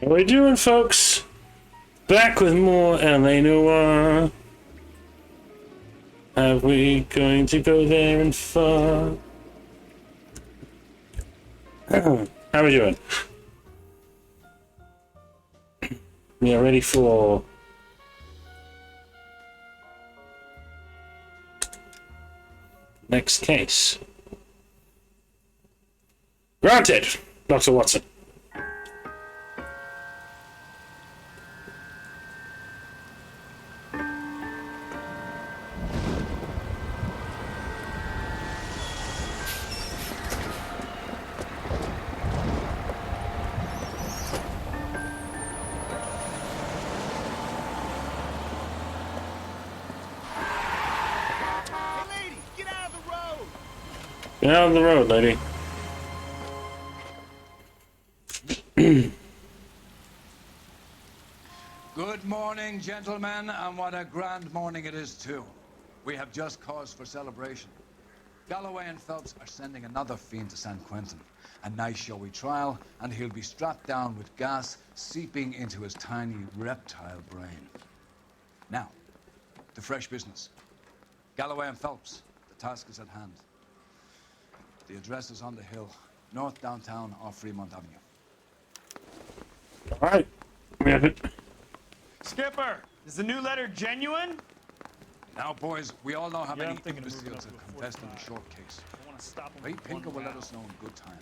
How we doing, folks? Back with more LA Noire. Are we going to go there and far? How we doing? We are ready for next case. Granted, Dr. Watson. Get out of the road, lady. Good morning, gentlemen, and what a grand morning it is, too. We have just cause for celebration. Galloway and Phelps are sending another fiend to San Quentin. A nice showy trial, and he'll be strapped down with gas seeping into his tiny reptile brain. Now, to fresh business. Galloway and Phelps, the task is at hand. The address is on the hill, north downtown off Fremont Avenue. All right. We have it. Skipper, is the new letter genuine? Now, boys, we all know how Yeah, many I'm thinking of moving imbeciles up to have a confessed in the 45. short case. I want to stop him Ray with Pinker one will let round. us know in good time.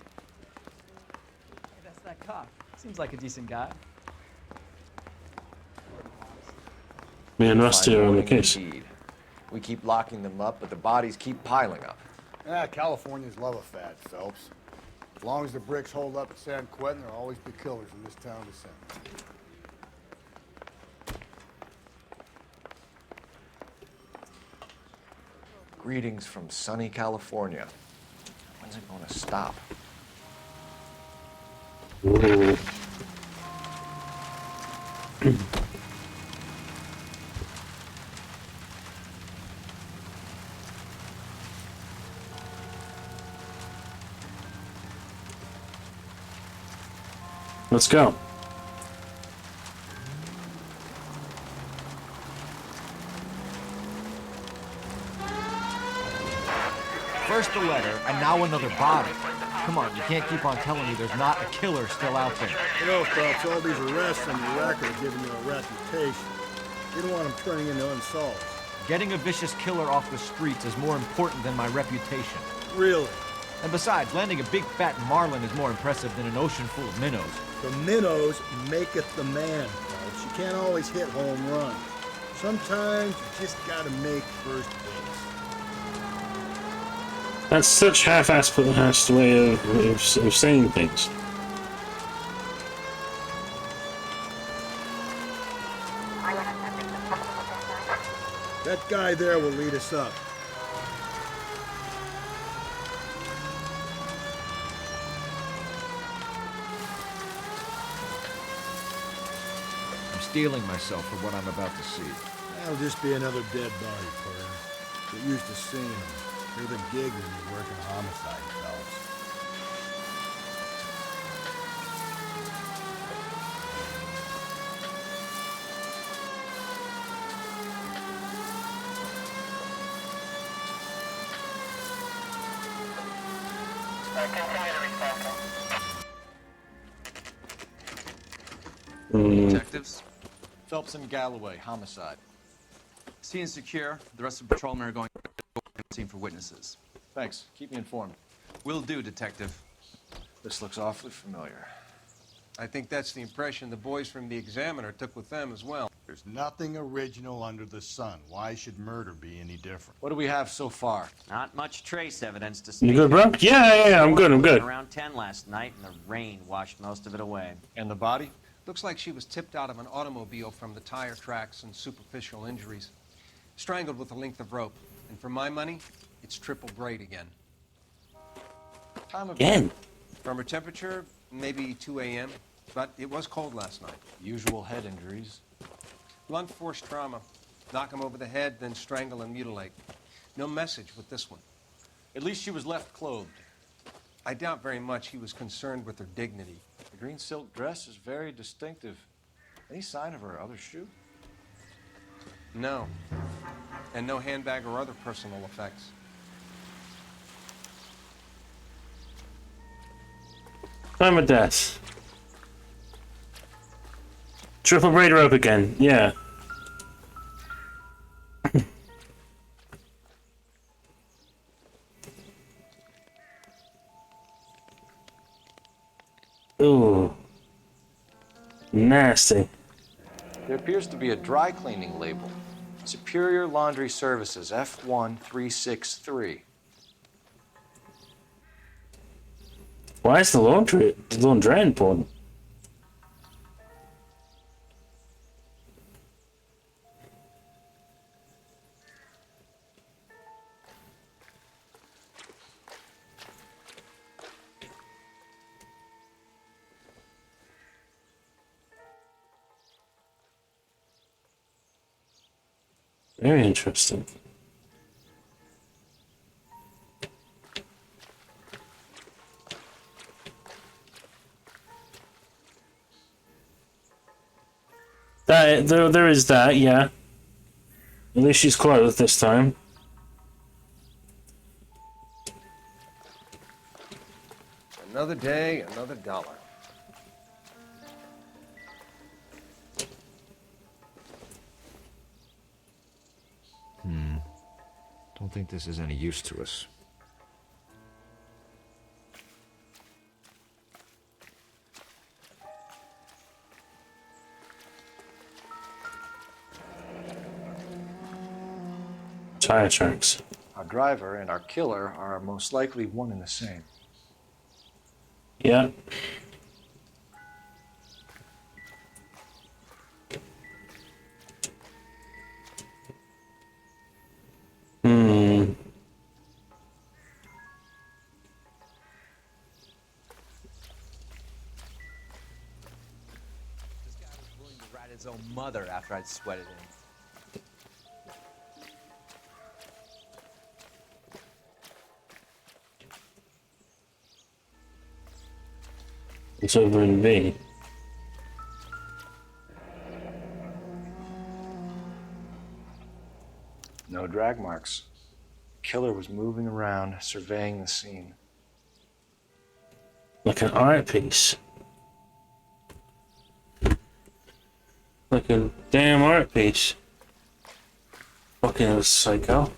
Hey, that's that cop. Seems like a decent guy. Me and Rusty are on the Fine case. morning indeed. We keep locking them up, but the bodies keep piling up. Yeah, Californians love a fad, Phelps. As long as the bricks hold up at San Quentin, there'll always be killers in this town to send. Greetings from sunny California. When's it going to stop? Ooh. Let's go. First the letter, and now another body. Come on, you can't keep on telling me there's not a killer still out there. You know, Phelps, all these arrests on your record are giving you a reputation. You don't want them turning into unsolved. Getting a vicious killer off the streets is more important than my reputation. Really? And besides, landing a big fat marlin is more impressive than an ocean full of minnows. The minnows maketh the man, Phelps. You can't always hit home runs. Sometimes you just gotta make first base. That's such half-assed way of saying things. That guy there will lead us up. I'm steeling myself for what I'm about to see. That'll just be another dead body, partner. Get used to seeing them. You're the gig when you work in homicide, Phelps. Detectives, Phelps and Galloway, homicide. scene is secure. The rest of the patrolmen are going to the scene for witnesses. Thanks. Keep me informed. Will do, Detective. This looks awfully familiar. I think that's the impression the boys from the Examiner took with them as well. There's nothing original under the sun. Why should murder be any different? What do we have so far? Not much trace evidence to You speak good, bro? of. Yeah, I'm good, I'm good. Around 10 last night, and the rain washed most of it away. And the body? Looks like she was tipped out of an automobile from the tire tracks and superficial injuries. Strangled with a length of rope. And for my money, it's triple braid again. Time of Again. From her temperature, maybe 2 a.m., but it was cold last night. Usual head injuries. Blunt force trauma. Knock him over the head, then strangle and mutilate. No message with this one. At least she was left clothed. I doubt very much he was concerned with her dignity. The green silk dress is very distinctive. Any sign of her other shoe? No. And no handbag or other personal effects. Time of death. Triple braid rope again. Yeah. Ooh. Nasty. There appears to be a dry cleaning label. Superior Laundry Services, F1363. Why is the laundry important? Very interesting. There is that, yeah. At least she's clothed this time. Another day, another dollar. Don't think this is any use to us. Tire tracks. Our driver and our killer are most likely one and the same. Yeah. Hmm. This guy was willing to rat his own mother after I'd sweated him. It's over in B. No drag marks. Killer was moving around, surveying the scene. Like an art piece. Like a damn art piece. Fucking psycho.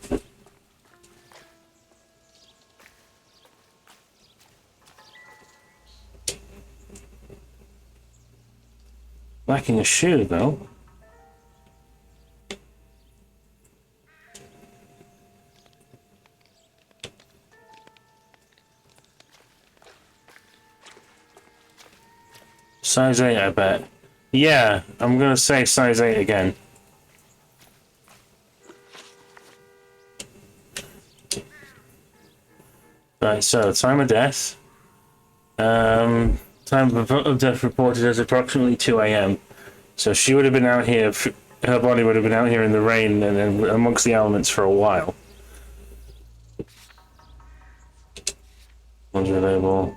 Lacking a shoe, though. Size 8, I bet. Yeah, I'm gonna say size 8 again. Right, so time of death. Time of death reported as approximately 2 a.m. So she would have been out here, her body would have been out here in the rain and amongst the elements for a while. Laundry label.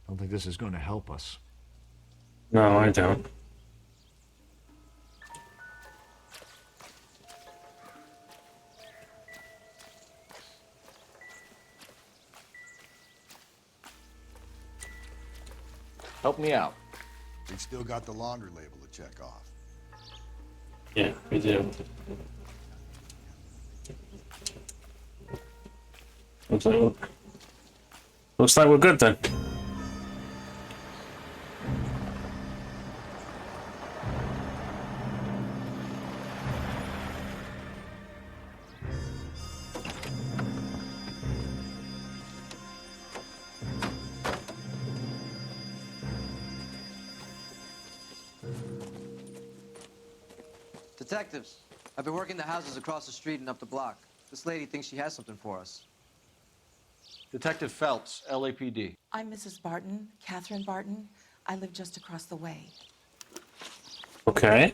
Don't think this is going to help us. No, I don't. Help me out. We still got the laundry label to check off. Yeah, we do. Looks like we're good then. Detectives, I've been working the houses across the street and up the block. This lady thinks she has something for us. Detective Phelps, LAPD. I'm Mrs. Barton, Catherine Barton. I live just across the way. Okay.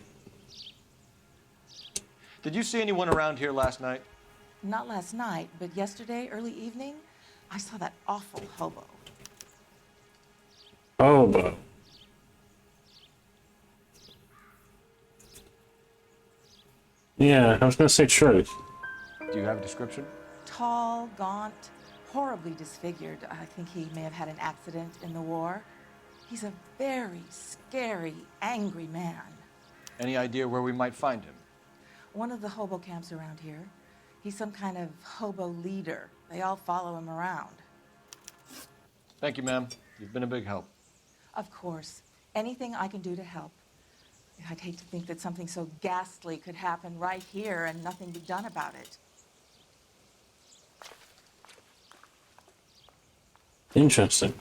Did you see anyone around here last night? Not last night, but yesterday, early evening, I saw that awful hobo. Hobo. Yeah, I was gonna say truth. Do you have a description? Tall, gaunt, horribly disfigured. I think he may have had an accident in the war. He's a very scary, angry man. Any idea where we might find him? One of the hobo camps around here. He's some kind of hobo leader. They all follow him around. Thank you, ma'am. You've been a big help. Of course. Anything I can do to help. I'd hate to think that something so ghastly could happen right here and nothing be done about it. Interesting.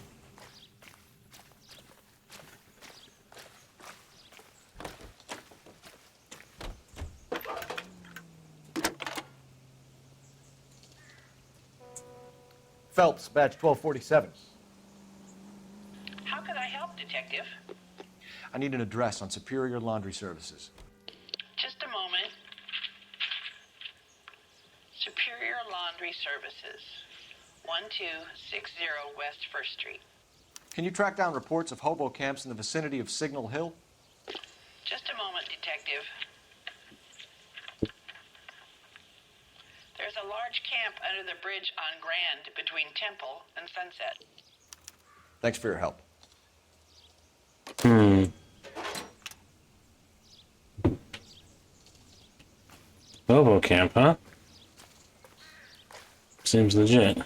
Phelps, badge 1247. How can I help, Detective? I need an address on Superior Laundry Services. Just a moment. Superior Laundry Services, 1260 West 1st Street. Can you track down reports of hobo camps in the vicinity of Signal Hill? Just a moment, Detective. There's a large camp under the bridge on Grand between Temple and Sunset. Thanks for your help. Hobo camp, huh? Seems legit.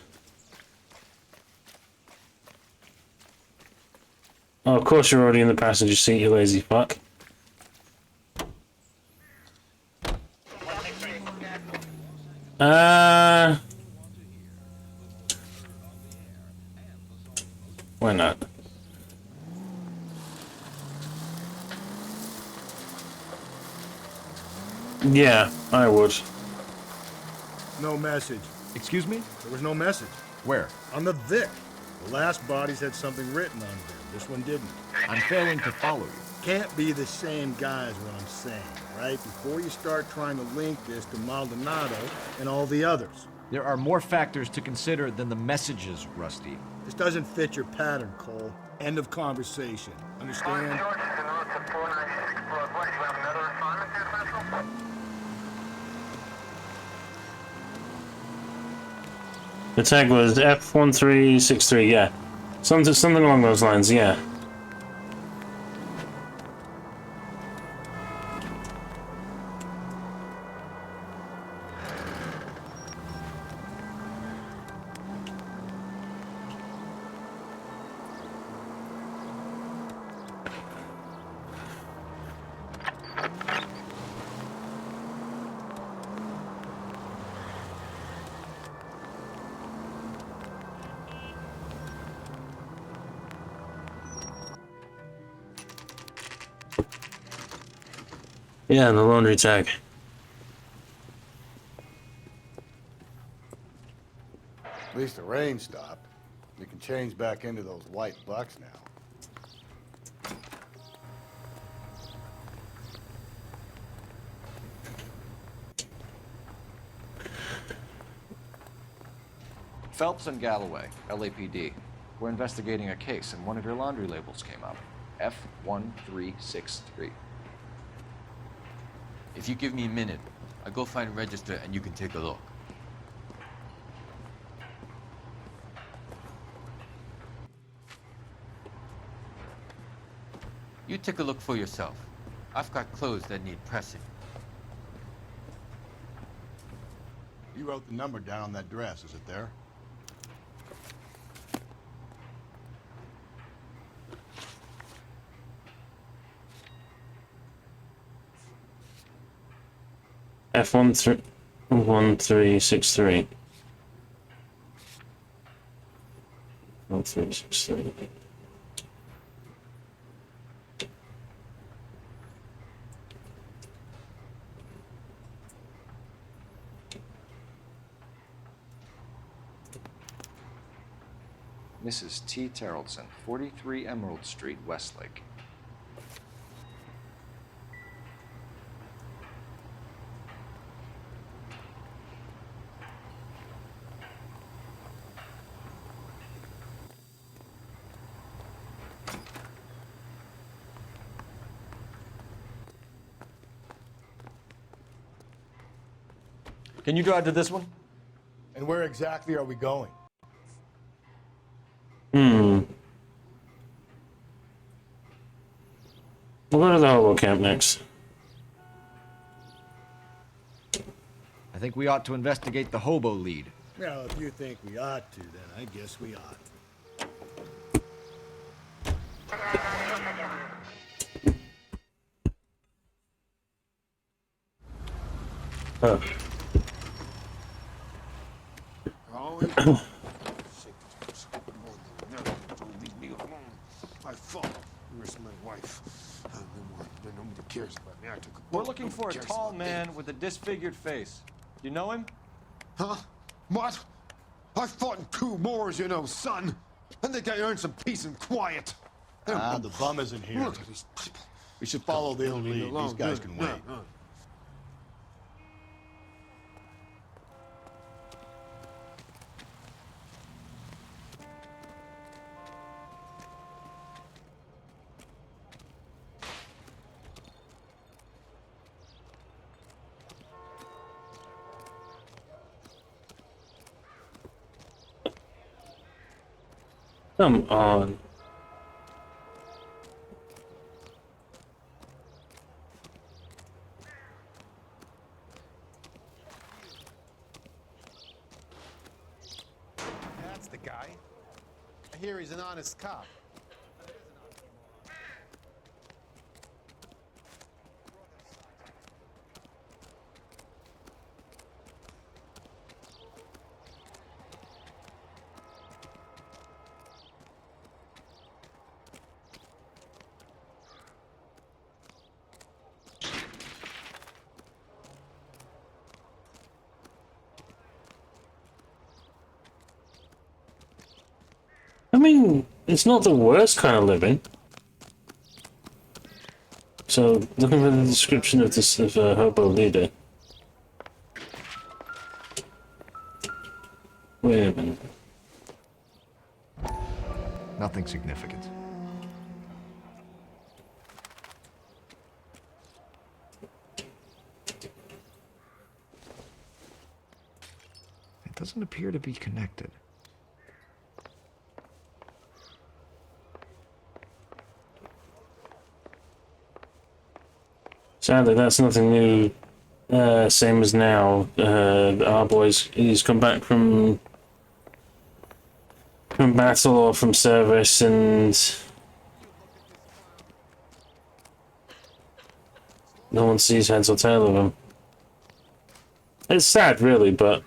Oh, of course you're already in the passenger seat, you lazy fuck. Why not? Yeah, I would. No message. Excuse me? There was no message. Where? On the Vic. The last bodies had something written on them. This one didn't. I'm failing to follow you. Can't be the same guy is what I'm saying, right? Before you start trying to link this to Maldonado and all the others. There are more factors to consider than the messages, Rusty. This doesn't fit your pattern, Cole. End of conversation. Understand? The tag was F1363, yeah. Something along those lines, yeah. Yeah, the laundry tag. At least the rain stopped. You can change back into those white bucks now. Phelps and Galloway, LAPD. We're investigating a case and one of your laundry labels came up. F1363. If you give me a minute, I'll go find a register and you can take a look. You take a look for yourself. I've got clothes that need pressing. You wrote the number down on that dress, is it there? F1363. 1363. Mrs. T. Terrellson, 43 Emerald Street, Westlake. Can you drive to this one? And where exactly are we going? We'll go to the hobo camp next. I think we ought to investigate the hobo lead. Well, if you think we ought to, then I guess we ought. Oh. I fought. Where's my wife? No more. Nobody cares about me. I took a We're looking for a tall man with a disfigured face. You know him? Huh? What? I fought in 2 wars, you know, son. I think I earned some peace and quiet. The bum isn't here. Look at these people. We should follow their lead. These guys can wait. Come on. That's the guy. I hear he's an honest cop. I mean, it's not the worst kind of living. So, looking for the description of this hobo leader. Wait a minute. Nothing significant. It doesn't appear to be connected. Sadly, that's nothing new. Same as now. Our boys, he's come back from battle or from service, and no one sees heads or tail of him. It's sad, really, but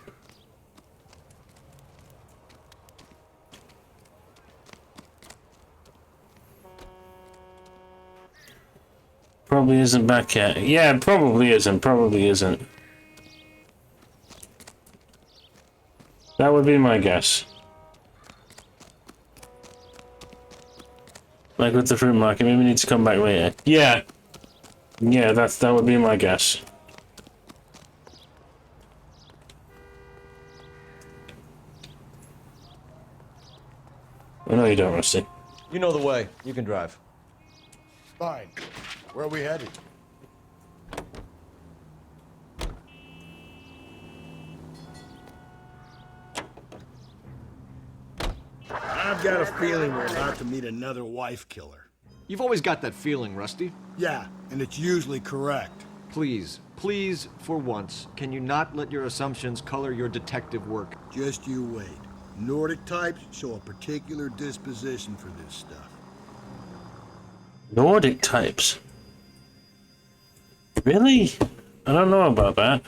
probably isn't back yet. Yeah, probably isn't. Probably isn't. That would be my guess. Like with the fruit market, maybe we need to come back later. Yeah. Yeah, that would be my guess. Oh, no, you don't, Rusty. You know the way. You can drive. Fine. Where are we headed? I've got a feeling we're about to meet another wife killer. You've always got that feeling, Rusty. Yeah, and it's usually correct. Please, please, for once, can you not let your assumptions color your detective work? Just you wait. Nordic types show a particular disposition for this stuff. Nordic types? Really? I don't know about that.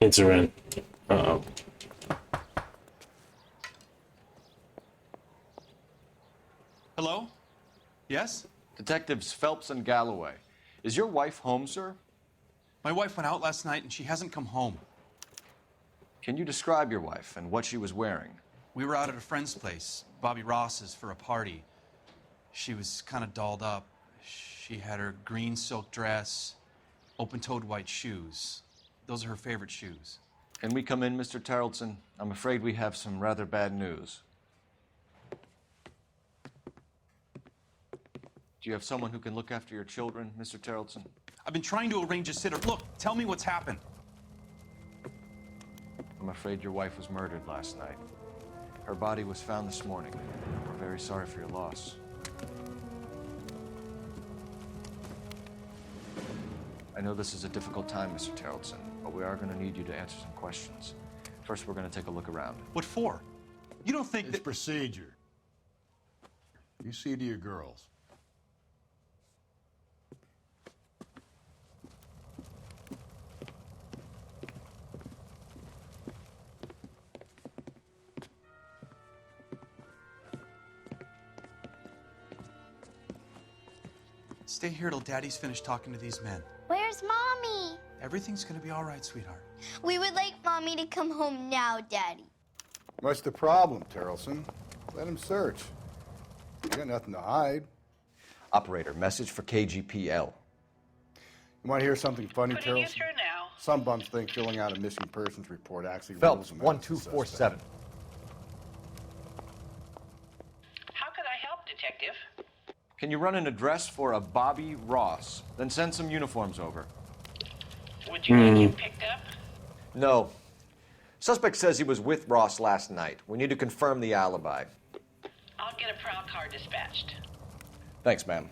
Kids are in. Uh-oh. Hello? Yes? Detectives Phelps and Galloway. Is your wife home, sir? My wife went out last night and she hasn't come home. Can you describe your wife and what she was wearing? We were out at a friend's place, Bobby Ross's, for a party. She was kind of dolled up. She had her green silk dress, open-toed white shoes. Those are her favorite shoes. Can we come in, Mr. Tarleton? I'm afraid we have some rather bad news. Do you have someone who can look after your children, Mr. Tarleton? I've been trying to arrange a sitter. Look, tell me what's happened. I'm afraid your wife was murdered last night. Her body was found this morning. We're very sorry for your loss. I know this is a difficult time, Mr. Tarleton, but we are going to need you to answer some questions. First, we're going to take a look around. What for? You don't think It's that... procedure. You see to your girls. Stay here till Daddy's finished talking to these men. Where's Mommy? Everything's gonna be all right, sweetheart. We would like Mommy to come home now, Daddy. What's the problem, Tarleton? Let him search. You got nothing to hide. Operator, message for KGPL. You want to hear something funny, Putting you Tarleton? through now. Some bums think filling out a missing persons report actually rules Phelps, them out as a 1247. How could I help, Detective? Can you run an address for a Bobby Ross? Then send some uniforms over. Would you like him picked up? No. Suspect says he was with Ross last night. We need to confirm the alibi. I'll get a prowl car dispatched. Thanks, ma'am.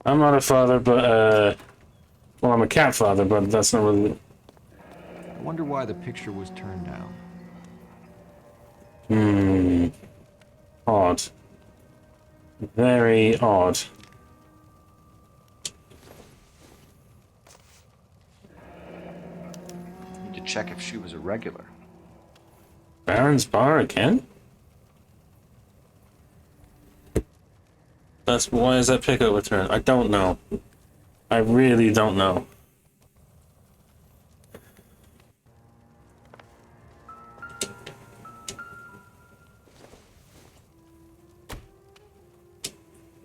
I'm not a father, but, well, I'm a cat father, but that's not really... I wonder why the picture was turned down. Odd. Very odd. Need to check if she was a regular. Baron's Bar again? That's why is that pickup returned? I don't know. I really don't know.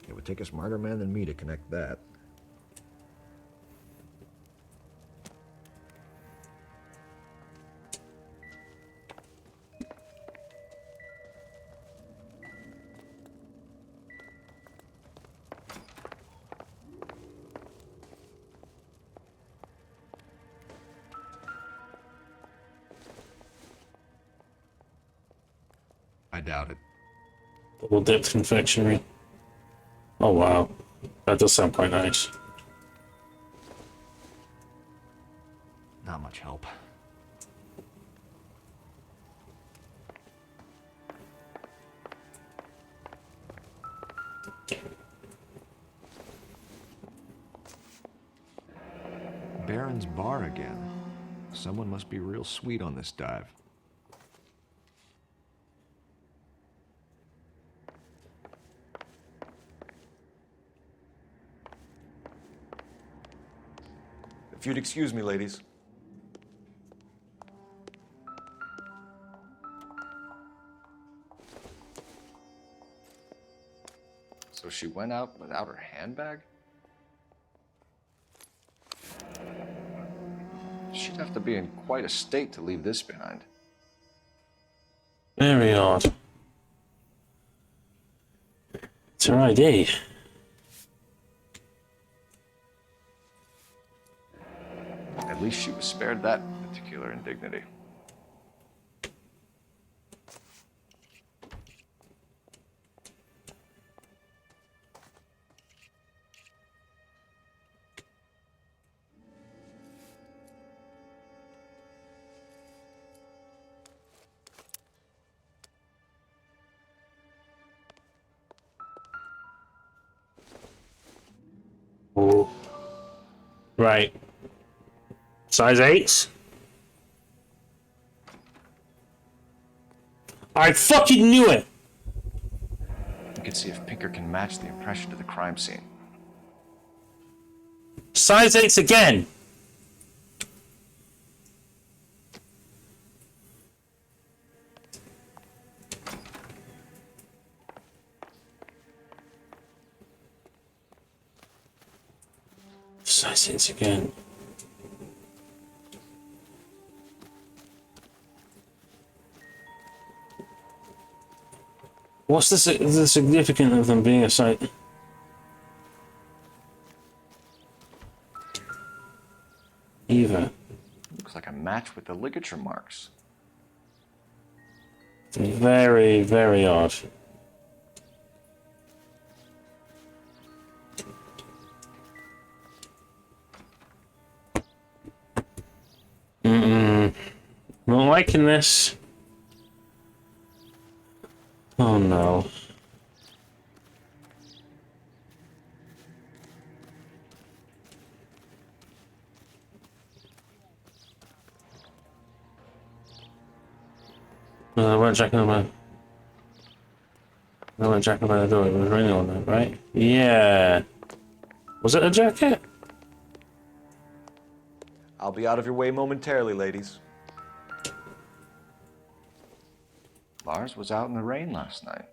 It would take a smarter man than me to connect that. I doubt it. Double dipped confectionery. Oh wow. That does sound quite nice. Not much help. Baron's Bar again. Someone must be real sweet on this dive. If you'd excuse me, ladies. So she went out without her handbag? She'd have to be in quite a state to leave this behind. Very odd. It's her ID. At least she was spared that particular indignity. Oh. Right. Size 8? I fucking knew it! You can see if Pinker can match the impression to the crime scene. Size 8s again! Size 8s again. What's the significance of them being a size? Eva. Looks like a match with the ligature marks. Very, very odd. Not liking this. Oh no. No, I weren't checking by the door. It was raining on that, right? Yeah. Was it a jacket? I'll be out of your way momentarily, ladies. Lars was out in the rain last night.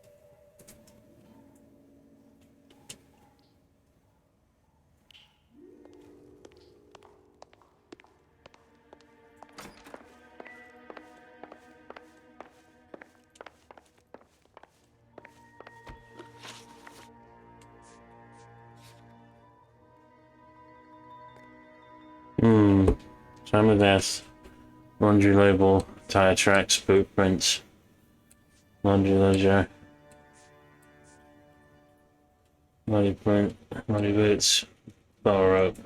Time of death. Laundry label. Tire tracks. Boot prints. Laundry ledger. Muddy print. Muddy boots. Bow rope.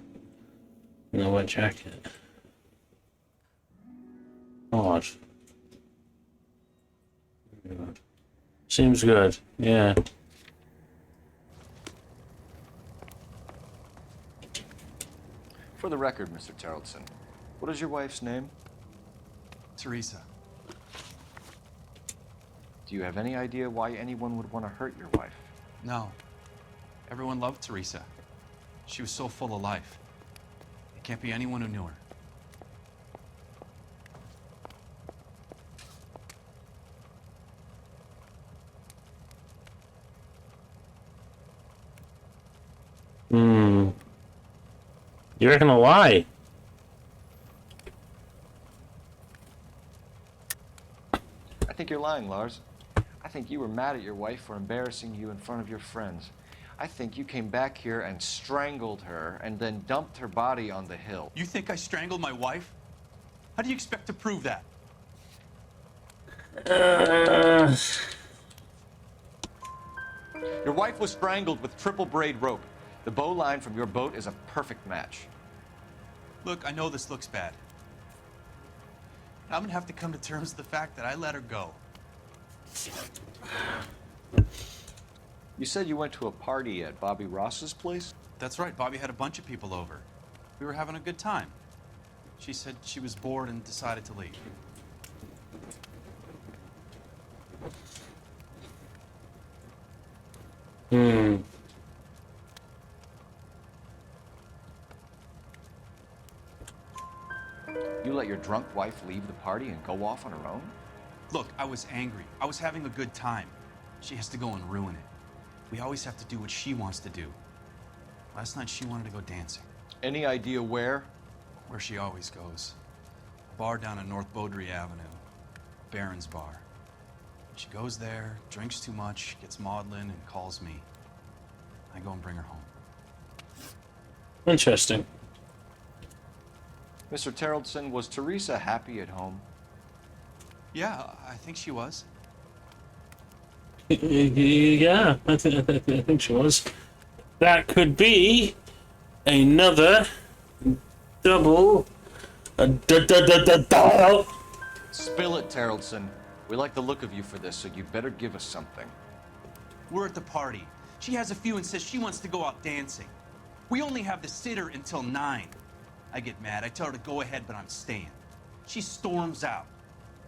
And a wet jacket. Odd. Seems good. Yeah. For the record, Mr. Terrelson, what is your wife's name? Teresa. Do you have any idea why anyone would want to hurt your wife? No. Everyone loved Teresa. She was so full of life. It can't be anyone who knew her. You reckon a lie? I think you're lying, Lars. I think you were mad at your wife for embarrassing you in front of your friends. I think you came back here and strangled her and then dumped her body on the hill. You think I strangled my wife? How do you expect to prove that? Your wife was strangled with triple braid rope. The bow line from your boat is a perfect match. Look, I know this looks bad. I'm gonna have to come to terms with the fact that I let her go. You said you went to a party at Bobby Ross's place? That's right, Bobby had a bunch of people over. We were having a good time. She said she was bored and decided to leave. You let your drunk wife leave the party and go off on her own? Look, I was angry. I was having a good time. She has to go and ruin it. We always have to do what she wants to do. Last night she wanted to go dancing. Any idea where? Where she always goes. A bar down on North Beaudry Avenue. Baron's Bar. She goes there, drinks too much, gets maudlin, and calls me. I go and bring her home. Interesting. Mr. Terrelson, was Teresa happy at home? Yeah, I think she was. Yeah, I think she was. That could be another double. Spill it, Terrelson. We like the look of you for this, so you better give us something. We're at the party. She has a few and says she wants to go out dancing. We only have the sitter until 9. I get mad. I tell her to go ahead, but I'm staying. She storms out.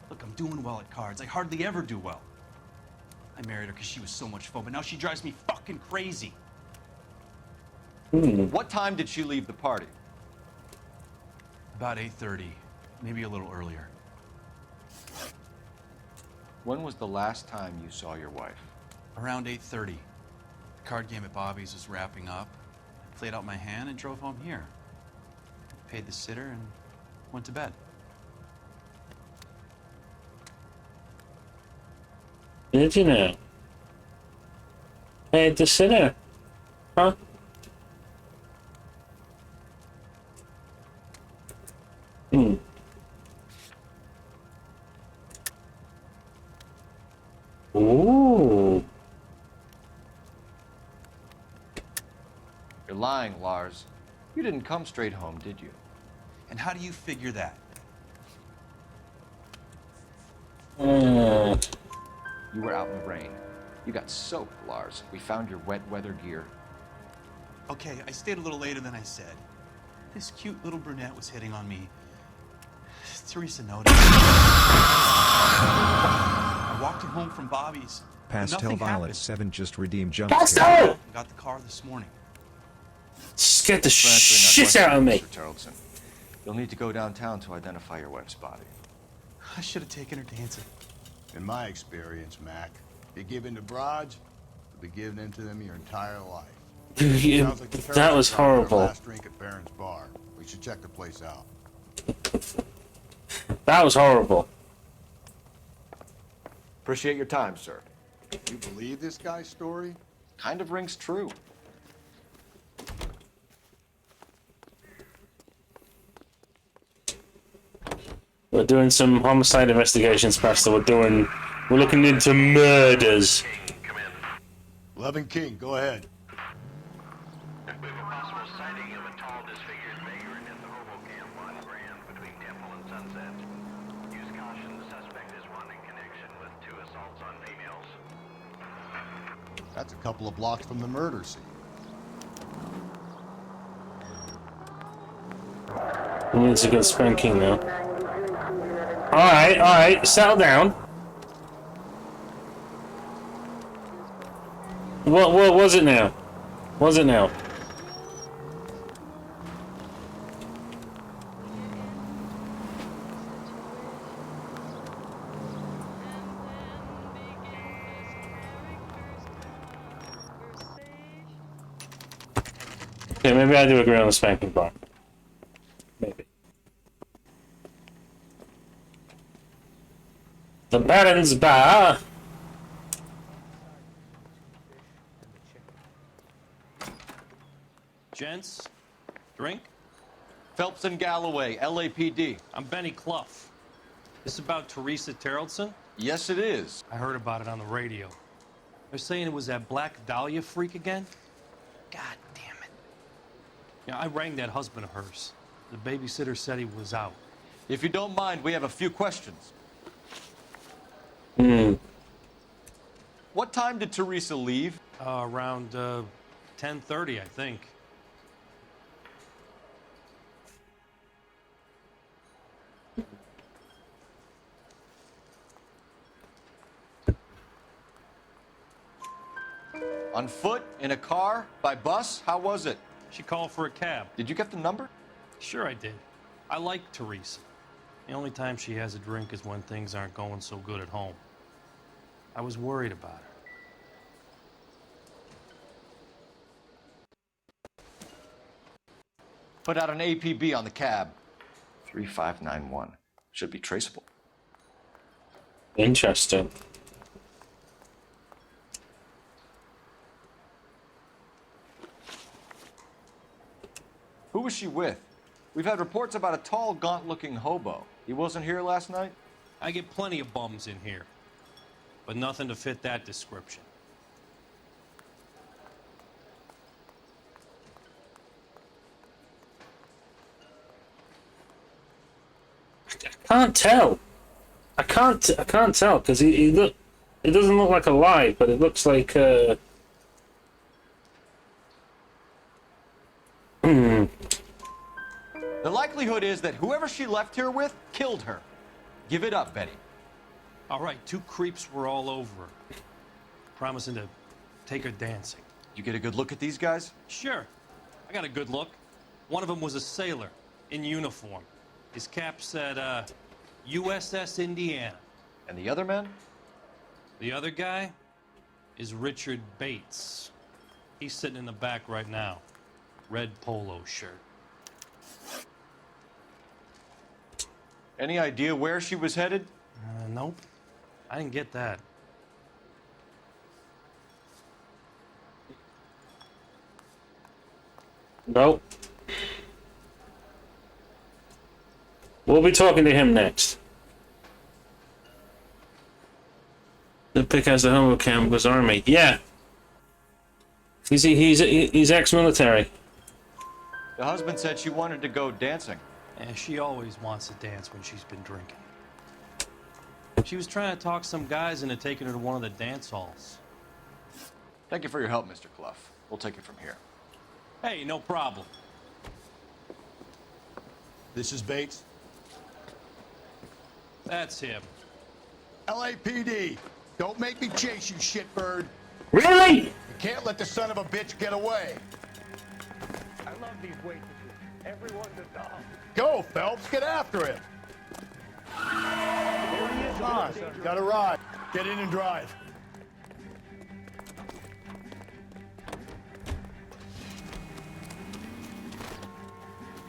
Look, I'm doing well at cards. I hardly ever do well. I married her because she was so much fun, but now she drives me fucking crazy. What time did she leave the party? About 8:30, maybe a little earlier. When was the last time you saw your wife? Around 8:30. The card game at Bobby's was wrapping up. I played out my hand and drove home here. Paid the sitter and went to bed. Did you know? Hey, the sitter. Huh? Ooh. You're lying, Lars. You didn't come straight home, did you? And how do you figure that? You were out in the rain. You got soaked, Lars. We found your wet weather gear. Okay, I stayed a little later than I said. This cute little brunette was hitting on me. Teresa noticed. I walked her home from Bobby's. Pastel Nothing Violet happened. 7 just redeemed jump Pastel! Got the car this morning. Scared the Thanks for answering shit our out of me. question, Mr. Tarleton. You'll need to go downtown to identify your wife's body. I should have taken her dancing. In my experience, Mac, you give in to broads, you'll be giving in to them your entire life. Sounds like the That was terrorists are having their horrible. last drink at Baron's bar. We should check the place out. That was horrible. Appreciate your time, sir. You believe this guy's story? Kind of rings true. We're doing some homicide investigations, Pastor. We're looking into murders. Levin King, go ahead. We have a possible sighting of a tall, disfigured vagrant at the hobo camp on Grand between Temple and Sunset. Use caution, the suspect is one in connection with 2 assaults on females. That's a couple of blocks from the murder scene. He needs a good spanking now. Alright, settle down. What was it now? Was it now? Okay, maybe I do agree on the spanking bar. Maybe. The Baron's Bar. Gents, drink? Phelps and Galloway, LAPD. I'm Benny Clough. This about Teresa Tarleton? Yes, it is. I heard about it on the radio. They're saying it was that Black Dahlia freak again? God damn it. Yeah, I rang that husband of hers. The babysitter said he was out. If you don't mind, we have a few questions. What time did Teresa leave? Around 10:30, I think. On foot? In a car? By bus? How was it? She called for a cab. Did you get the number? Sure I did. I like Teresa. The only time she has a drink is when things aren't going so good at home. I was worried about her. Put out an APB on the cab. 3591. Should be traceable. Interesting. Who was she with? We've had reports about a tall, gaunt-looking hobo. He wasn't here last night? I get plenty of bums in here, but nothing to fit that description. Can't tell. I can't tell because he look. It doesn't look like a lie, but it looks like. likelihood is that whoever she left here with killed her. Give it up, Betty. All right, 2 creeps were all over her, promising to take her dancing. You get a good look at these guys? Sure. I got a good look. One of them was a sailor in uniform. His cap said, USS Indiana. And the other man? The other guy is Richard Bates. He's sitting in the back right now. Red polo shirt. Any idea where she was headed? Nope. I didn't get that. Nope. We'll be talking to him next. The pick has the homo camp was army. Yeah. He's ex-military. The husband said she wanted to go dancing. And she always wants to dance when she's been drinking. She was trying to talk some guys into taking her to one of the dance halls. Thank you for your help, Mr. Clough. We'll take it from here. Hey, no problem. This is Bates. That's him. LAPD. Don't make me chase you, shitbird. Really? You can't let the son of a bitch get away. I love these waitresses. Everyone's a doll. Go, Phelps. Get after him. There he is. Come on. Got a ride. Get in and drive.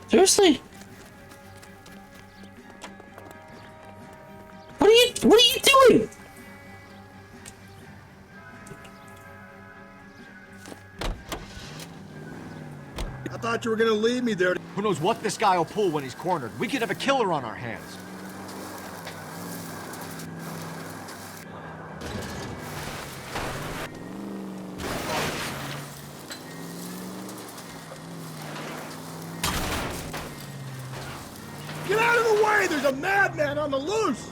Seriously? What are you doing? I thought you were gonna leave me there. Who knows what this guy will pull when he's cornered? We could have a killer on our hands. Get out of the way! There's a madman on the loose!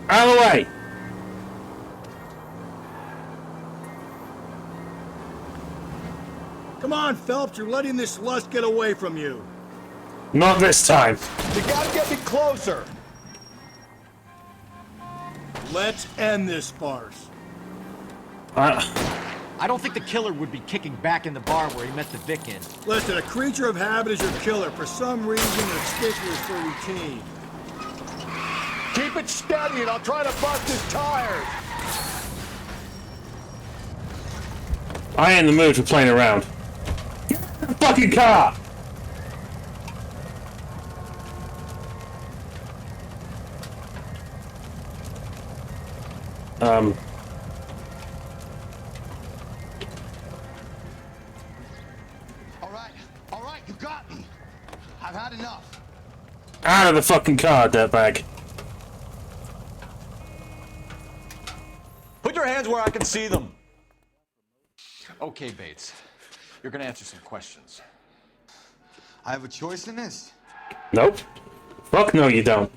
Out of the way! Come on, Phelps, you're letting this lust get away from you. Not this time. You gotta get me closer. Let's end this farce. I don't think the killer would be kicking back in the bar where he met the Vic in. Listen, a creature of habit is your killer. For some reason, it's sticklers for routine. Keep it steady and I'll try to bust his tires. I ain't in the mood for playing around. Get in the fucking car! All right, you got me. I've had enough. Out of the fucking car, dirtbag. Put your hands where I can see them. Okay, Bates. You're gonna answer some questions. I have a choice in this? Nope. Fuck no, you don't.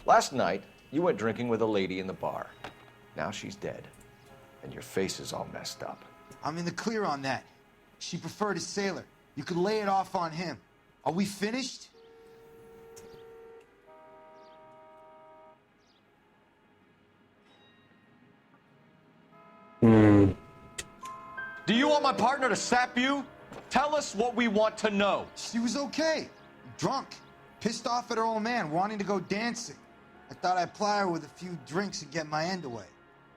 Last night, you went drinking with a lady in the bar. Now she's dead. And your face is all messed up. I'm in the clear on that. She preferred a sailor. You could lay it off on him. Are we finished? Do you want my partner to sap you? Tell us what we want to know. She was okay. Drunk. Pissed off at her old man, wanting to go dancing. I thought I'd ply her with a few drinks and get my end away.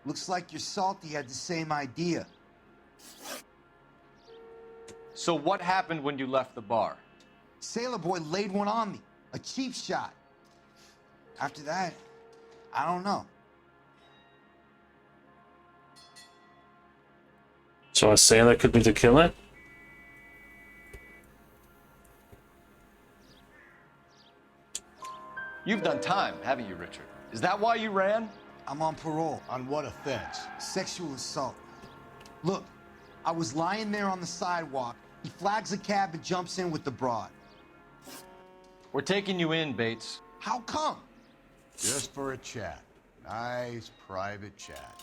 Looks like your salty had the same idea. So what happened when you left the bar? Sailor boy laid one on me. A cheap shot. After that, I don't know. So a sailor could be the killer? You've done time, haven't you, Richard? Is that why you ran? I'm on parole. On what offense? Sexual assault. Look, I was lying there on the sidewalk. He flags a cab and jumps in with the broad. We're taking you in, Bates. How come? Just for a chat. Nice private chat.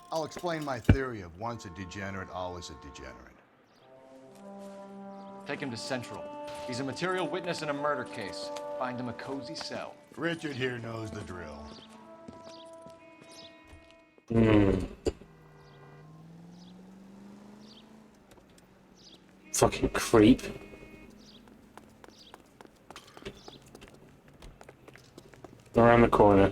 I'll explain my theory of once a degenerate, always a degenerate. Take him to Central. He's a material witness in a murder case. Find him a cozy cell. Richard here knows the drill. Fucking creep. Around the corner.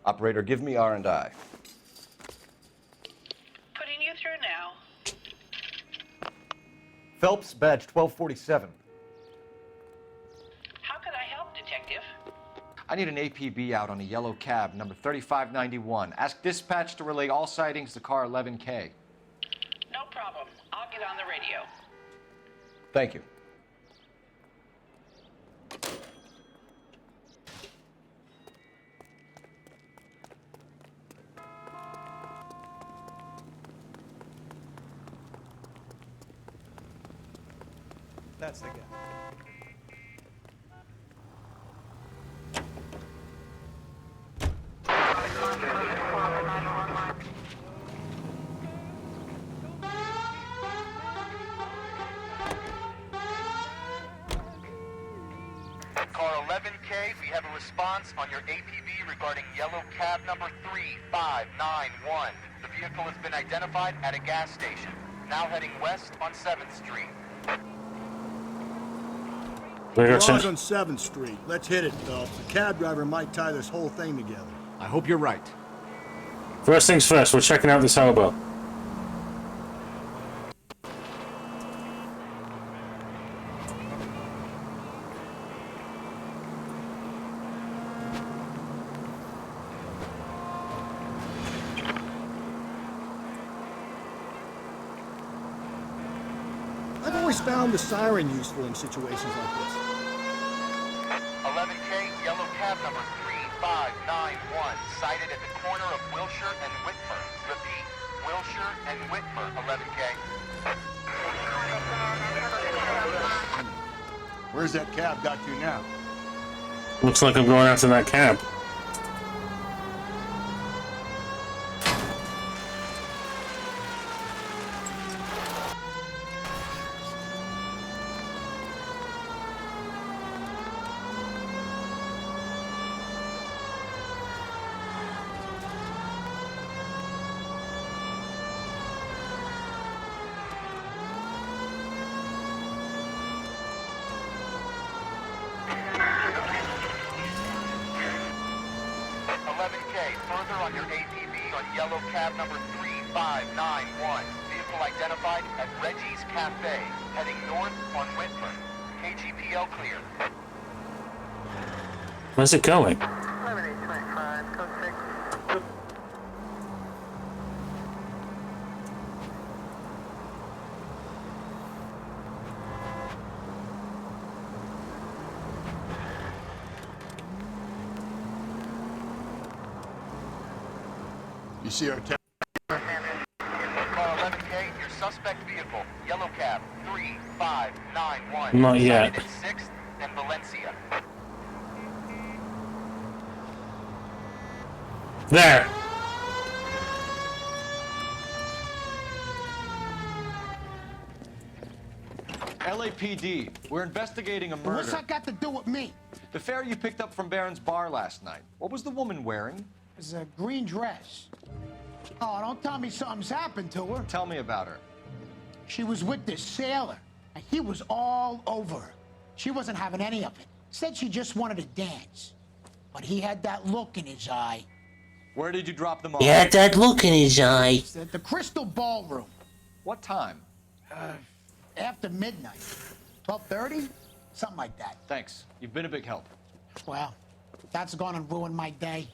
Operator, give me R&I. Putting you through now. Phelps, badge 1247. How could I help, Detective? I need an APB out on a yellow cab, number 3591. Ask dispatch to relay all sightings to car 11K. No problem. I'll get on the radio. Thank you. That's the guy. Car 11K, we have a response on your APB regarding yellow cab number 3591. The vehicle has been identified at a gas station. Now heading west on 7th Street. Garage on 7th Street. Let's hit it, Phelps. The cab driver might tie this whole thing together. I hope you're right. First things first, we're checking out this hobo. I've always found the siren useful in situations like this. 11K, yellow cab number 3591, sighted at the corner of Wilshire and Whitmer. Repeat, Wilshire and Whitmer, 11K. Where's that cab got to now? Looks like I'm going after that cab. Further on your APB on yellow cab number 3591. Vehicle identified at Reggie's Cafe, heading north on Whitmer. KGPL clear. Where's it going? 11825, code 6. You see our Car 11K, your suspect vehicle, yellow cab 3591. Not yet. Sighted at 6th and Valencia. There. LAPD, we're investigating a murder. What's that got to do with me? The fare you picked up from Barron's bar last night. What was the woman wearing? It was a green dress. Oh, don't tell me something's happened to her. Tell me about her. She was with this sailor, and he was all over her. She wasn't having any of it. Said she just wanted to dance. But he had that look in his eye. Where did you drop them off? He had that look in his eye. It's at the Crystal Ballroom. What time? After midnight. 12:30? Something like that. Thanks. You've been a big help. Well, that's gone and ruined my day.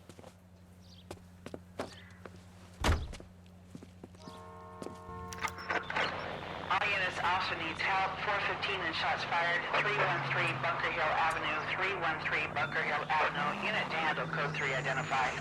All units, officer needs help. 415 and shots fired. 313 Bunker Hill Avenue. 313 Bunker Hill Avenue. Unit to handle code 3 identified.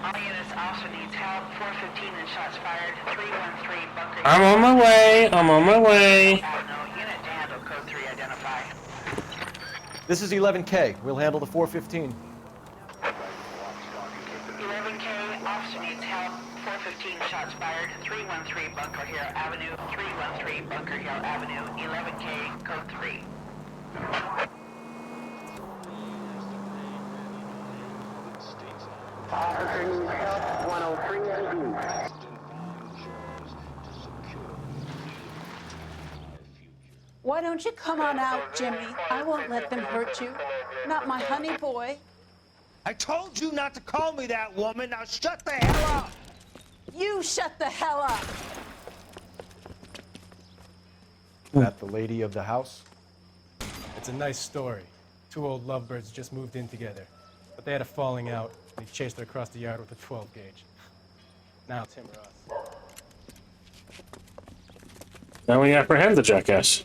All units, officer needs help. 415 and shots fired. 313 Bunker. I'm on my way. I'm on my way. Avenue. Unit to handle. Code 3 identify. This is 11K. We'll handle the 415. 11K, officer needs help. 415 shots fired. 313 Bunker Hill Avenue. 313 Bunker Hill Avenue. 11K, code 3. Officer needs help. 103 MD. Why don't you come on out, Jimmy? I won't let them hurt you. Not my honey boy. I told you not to call me that, woman. Now shut the hell up. You shut the hell up. That the lady of the house? It's a nice story. Two old lovebirds just moved in together. But they had a falling out, and he chased her across the yard with a 12 gauge. Now it's him or us. Now we apprehend the jackass.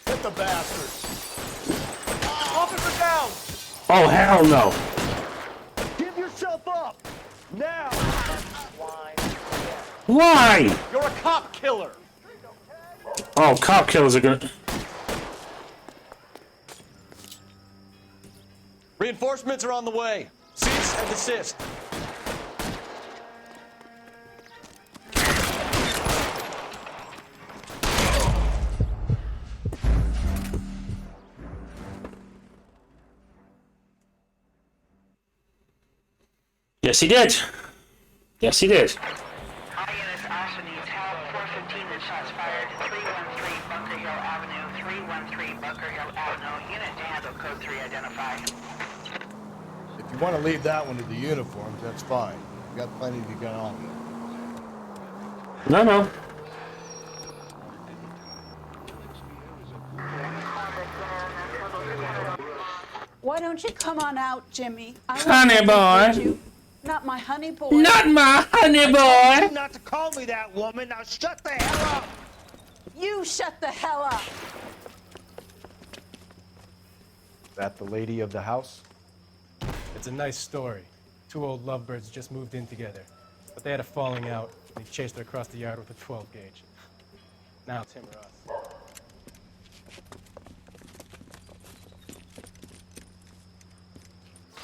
Hit the bastard! Officer down! Oh, hell no. Give yourself up! Now! Why? You're a cop killer! Oh, cop killers are gonna... Reinforcements are on the way. Cease and desist. Yes, he did. Yes, he did. All units, officer needs help. 415 and shots fired. 313 Bunker Hill Avenue. 313 Bunker Hill Avenue. Unit to handle. Code 3 identify. If you want to leave that one to the uniforms, that's fine. You got plenty to get on with. No, no. Why don't you come on out, Jimmy? I won't Honey let them boy. hurt you. Not my honey boy. Not my honey I told boy. you not to call me that, woman. Now shut the hell up. You shut the hell up. That the lady of the house? It's a nice story. Two old lovebirds just moved in together. But they had a falling out, and he chased her across the yard with a 12 gauge. Now it's him or us.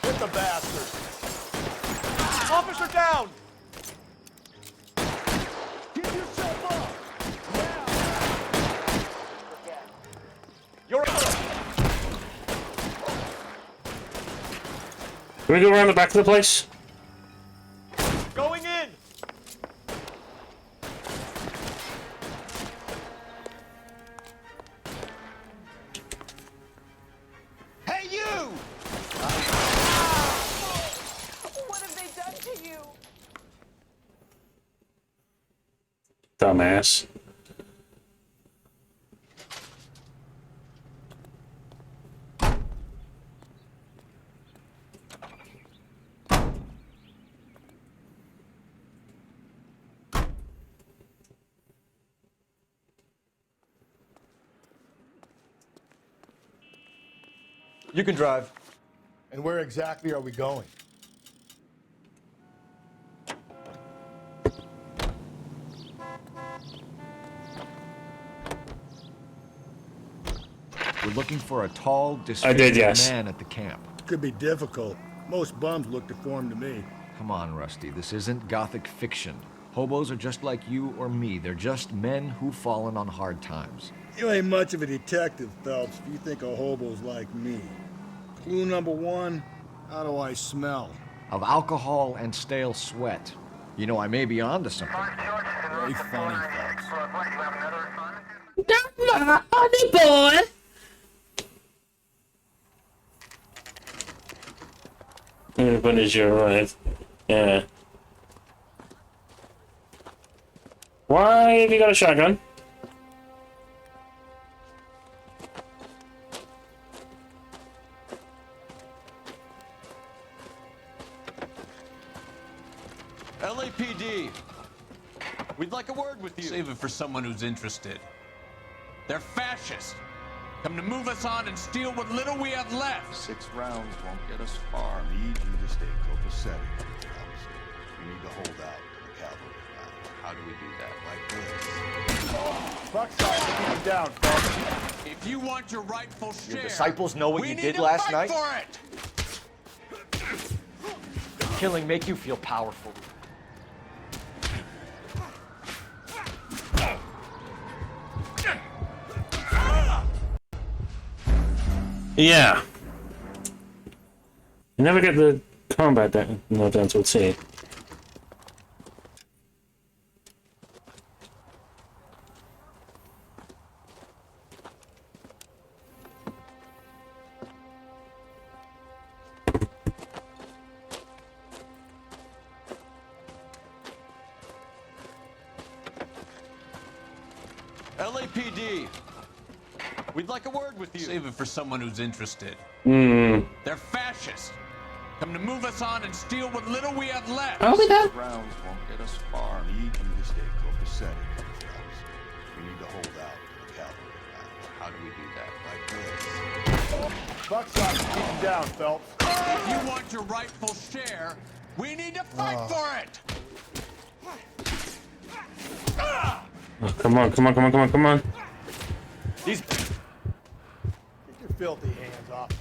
Hit the bastard! Officer down! Give yourself up! Now! You're Can we go around the back of the place? going in! Hey, you! What have they done to you? Dumbass. You can drive. And where exactly are we going? We're looking for a tall, I disfigured did, yes. man at the camp. Could be difficult. Most bums look deformed to me. Come on, Rusty. This isn't gothic fiction. Hobos are just like you or me. They're just men who've fallen on hard times. You ain't much of a detective, Phelps, if you think a hobo's like me. Clue number one, how do I smell? Of alcohol and stale sweat. You know, I may be onto something. Very funny, Phelps. Not my honey boy. What is your right? Yeah. Why have you got a shotgun? LAPD. We'd like a word with you. Save it for someone who's interested. They're fascist. Come to move us on and steal what little we have left. 6 rounds won't get us far. I need you to stay copacetic. You need to hold out to the cavalry now. How do we do that? Like this. Buckside, keep him down, folks. If you want your rightful share, Your disciples know what we you need did to last fight night? for it. Killing make you feel powerful. Yeah. You never get the combat down to a T. LAPD. We'd like a word with you. Save it for someone who's interested. Hmm. They're fascists. Come to move us on and steal what little we have left. Are we done? 6 rounds won't get us far. I need you to stay copacetic, fellas. You need to hold out to the cavalry now. How do we do that? Like this. Buckside, keep him down, Phelps. If you want your rightful share, we need to fight for it. Oh, come on, come on, come on, come on, come on. These. Get your filthy hands off.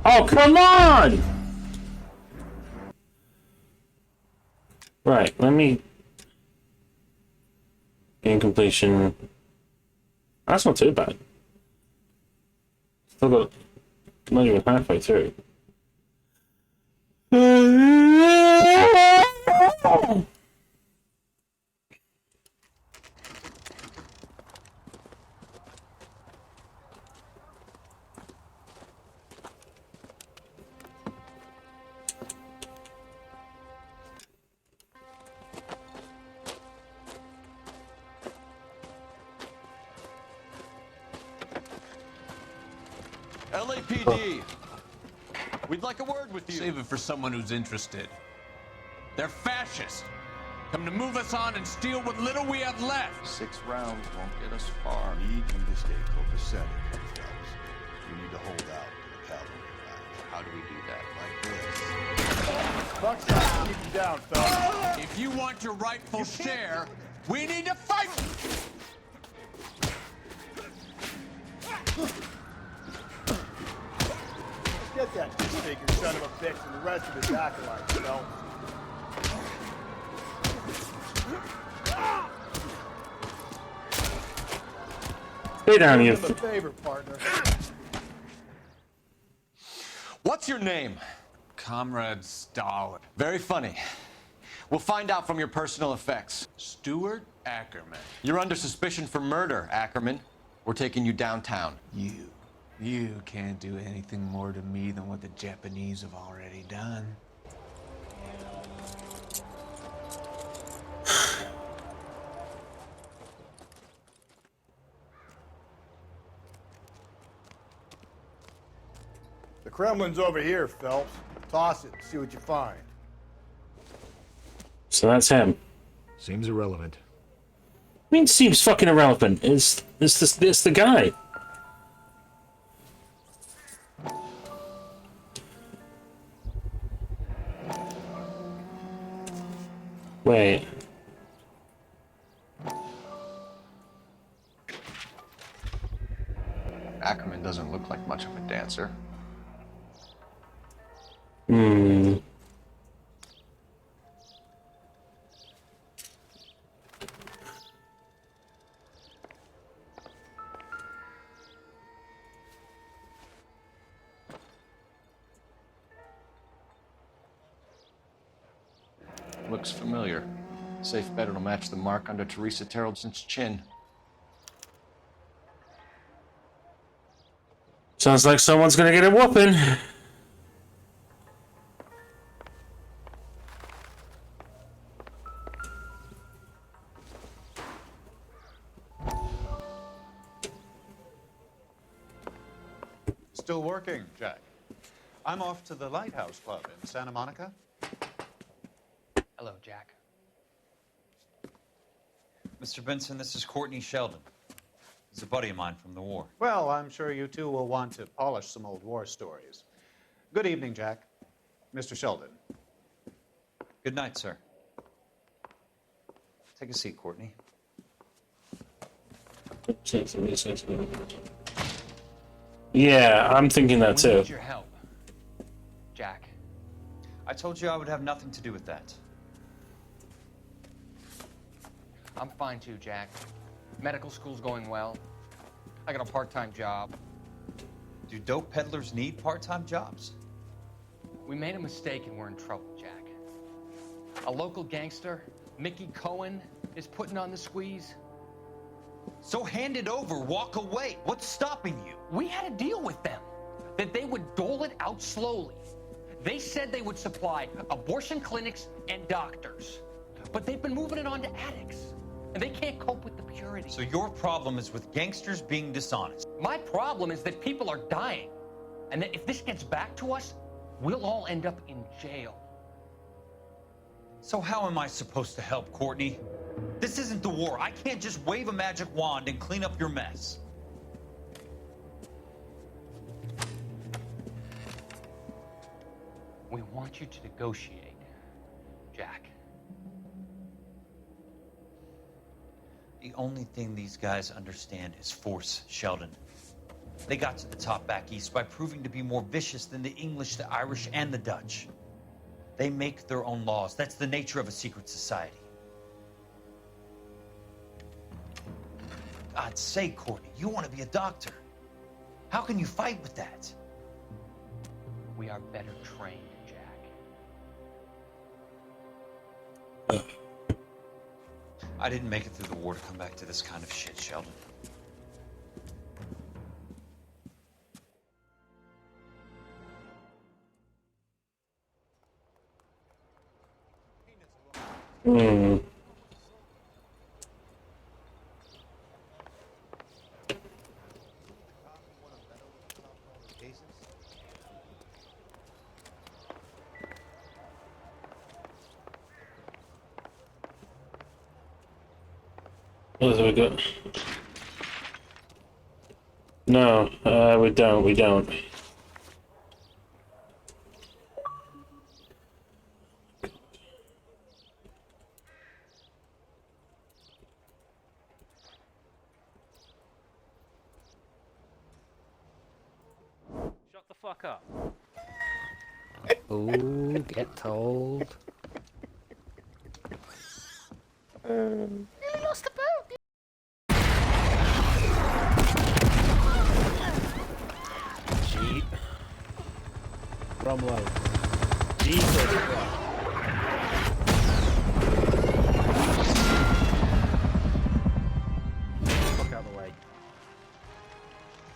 Oh, come on! Right, let me... Gain completion. That's not too bad. Still got... Not even halfway through. LAPD. We'd like a word with you. Save it for someone who's interested. They're fascists. Come to move us on and steal what little we have left. 6 rounds won't get us far. I need you to stay copacetic, fellas. You need to hold out to the cavalry now. How do we do that? Like this. Buckside, keep him down, fellas. If you want your rightful share, we need to fight. Get that disfigured son of a bitch and the rest of his acolytes, Phelps. Stay down, you. Do him a favor, partner. What's your name? Comrade Stalin. Very funny. We'll find out from your personal effects. Stuart Ackerman. You're under suspicion for murder, Ackerman. We're taking you downtown. You can't do anything more to me than what the Japanese have already done. The Kremlin's over here, Phelps. Toss it, see what you find. So that's him. Seems irrelevant. I mean, seems fucking irrelevant. It's the guy. Wait. Ackerman doesn't look like much of a dancer. Hmm. Looks familiar. Safe bet it'll match the mark under Teresa Terrelson's chin. Sounds like someone's gonna get a whooping. Still working, Jack. I'm off to the Lighthouse Club in Santa Monica. Hello, Jack. Mr. Benson, this is Courtney Sheldon. He's a buddy of mine from the war. Well, I'm sure you two will want to polish some old war stories. Good evening, Jack. Mr. Sheldon. Good night, sir. Take a seat, Courtney. Yeah, I'm thinking that We too. need your help, Jack. I told you I would have nothing to do with that. I'm fine too, Jack. Medical school's going well. I got a part-time job. Do dope peddlers need part-time jobs? We made a mistake and we're in trouble, Jack. A local gangster, Mickey Cohen, is putting on the squeeze. So hand it over, walk away. What's stopping you? We had a deal with them that they would dole it out slowly. They said they would supply abortion clinics and doctors, but they've been moving it on to addicts, and they can't cope with the purity. So your problem is with gangsters being dishonest. My problem is that people are dying, and that if this gets back to us, we'll all end up in jail. So how am I supposed to help, Courtney? This isn't the war. I can't just wave a magic wand and clean up your mess. We want you to negotiate, Jack. The only thing these guys understand is force, Sheldon. They got to the top back east by proving to be more vicious than the English, the Irish, and the Dutch. They make their own laws. That's the nature of a secret society. God's sake, Courtney, you want to be a doctor. How can you fight with that? We are better trained, Jack. I didn't make it through the war to come back to this kind of shit, Sheldon. Hmm. What have we got? No, we don't. We don't. Shut the fuck up. Ooh, get told. You lost the boat. Cheat. Cromwell. Jesus. Fuck out of the way.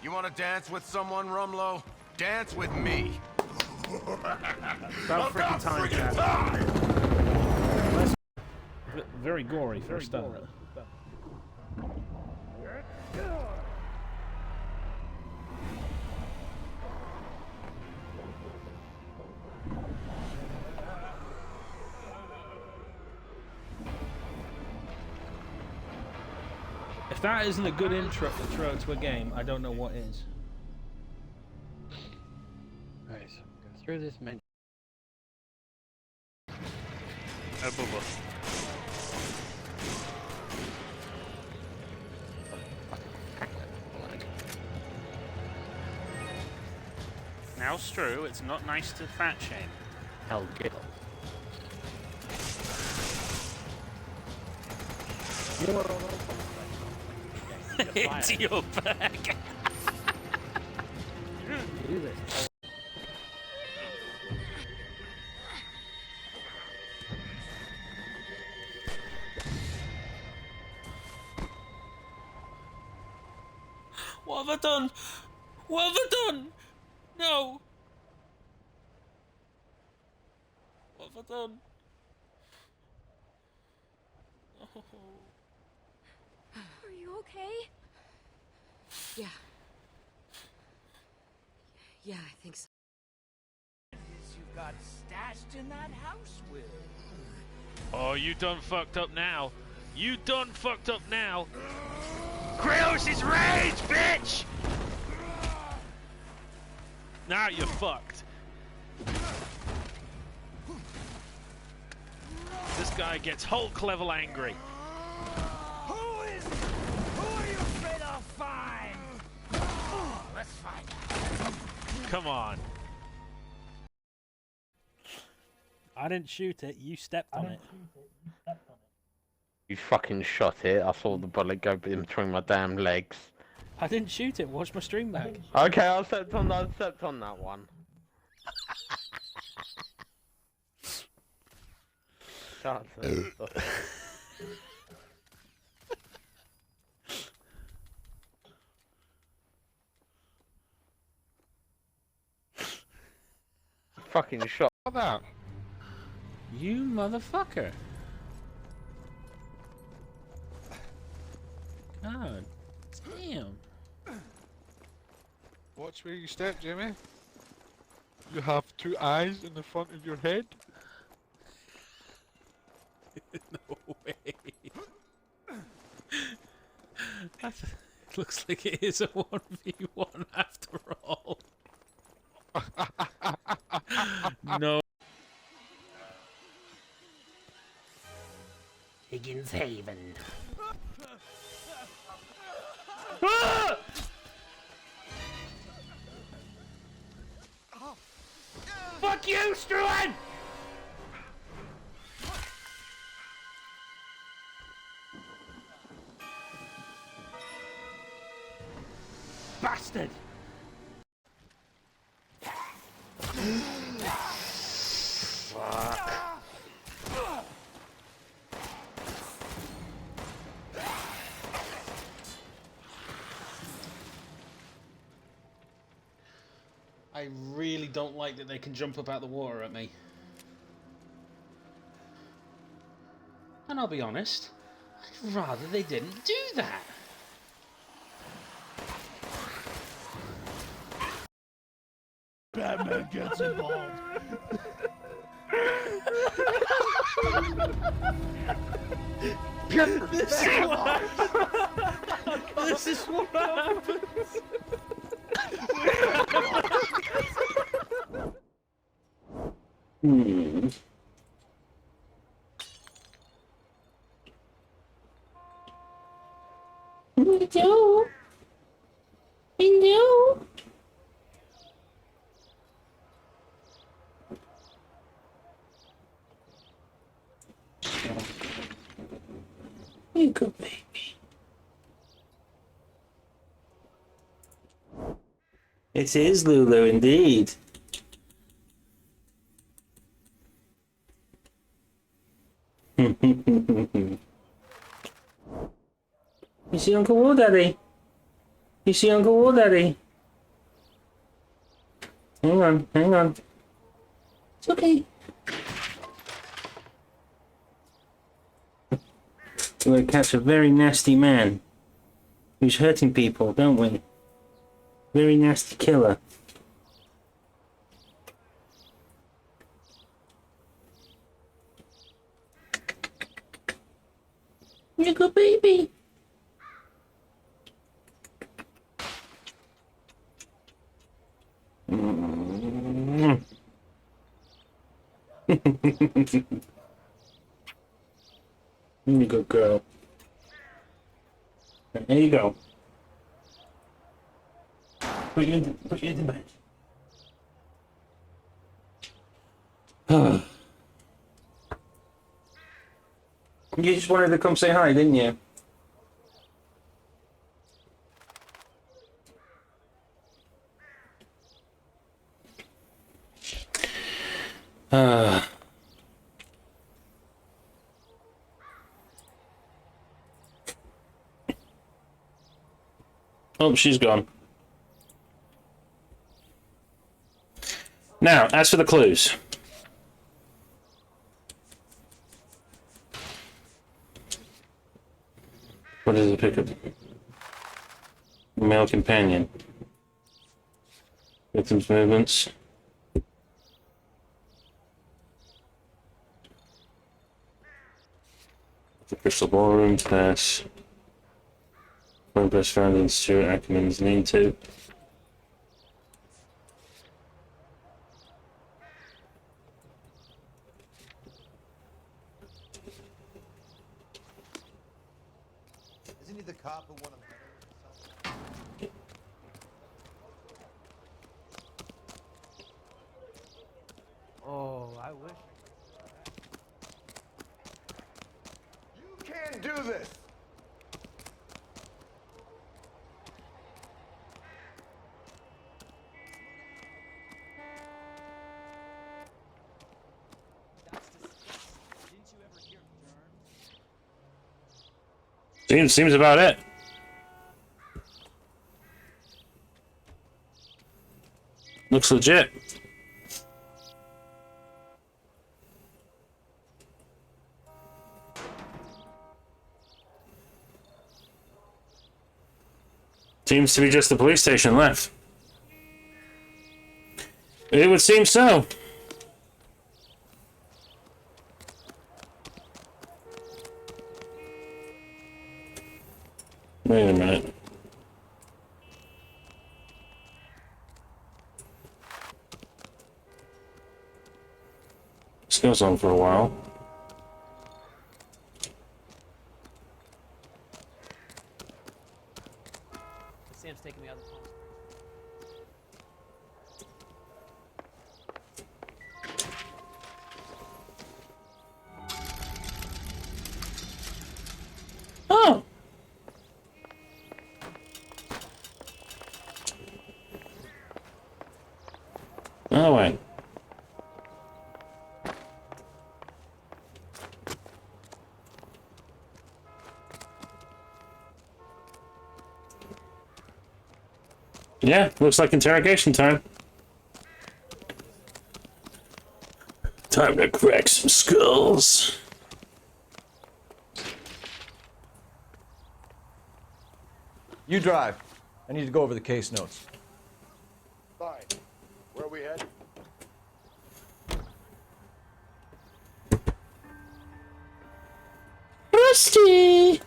You want to dance with someone, Rumlow? Dance with me. About freaking time, Jack. Very gory for a start. If that isn't a good intro to a game, I don't know what is. Alright, so go through this menu. Oh, bubba. Now, Stru, it's not nice to fat shame. Hell, get up. Into your back. Do this. What have I done? What have I done? No. What have I done? Oh. Are you okay? Yeah. Yeah, I think so. You've got stashed in that house with. Oh, you done fucked up now. You done fucked up now. Kratos' rage, bitch! Now you're fucked. This guy gets Hulk level angry. Who are you afraid I'll find? Let's find out. Come on. I didn't shoot it. You stepped on it. You fucking shot it. I saw the bullet go in between my damn legs. I didn't shoot it. Watch my stream back. Okay, I stepped on that one. Shut up. Fucking shot that. You motherfucker. God damn. Watch where you step, Jimmy. You have two eyes in the front of your head. No way. That looks like it is a 1v1 after all. No. Higgins Haven. Ah! Fuck you, Struan! Bastard! Fuck. I really don't like that they can jump up out the water at me. And I'll be honest, I'd rather they didn't do that. Batman gets involved. This is what happens. Hmm. Hello. Hello. You good baby. It is Lulu indeed. You see Uncle War Daddy? You see Uncle War Daddy? Hang on, hang on. It's okay. We're gonna catch a very nasty man who's hurting people, don't we? Very nasty killer. You good baby. You good girl. There you go. Put you in the bed. You just wanted to come say hi, didn't you? Oh, she's gone. Now, as for the clues. What is the pickup? Male companion. Victim's movements. The crystal ballroom pass. Progress found in Stuart Ackerman's lean to. Isn't he the cop who won a medal or something? Oh, I wish. You can't do this! Seems about it. Looks legit. Seems to be just the police station left. It would seem so. Wait a minute. This goes on for a while. Sam's taking me out of the phone. Oh. Oh wait. Yeah, looks like interrogation time. Time to crack some skulls. You drive. I need to go over the case notes. Fine. Where are we headed? Rusty!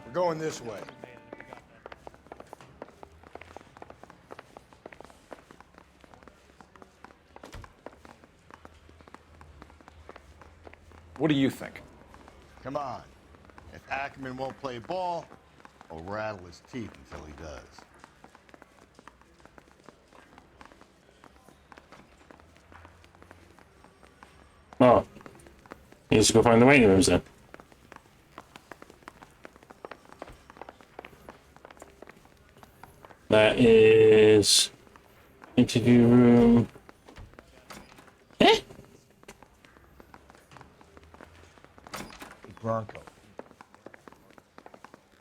We're going this way. What do you think? Come on. If Ackerman won't play ball, I'll rattle his teeth until he does. Oh. He needs to go find the waiting rooms then. That is interview room. Eh? Bronco.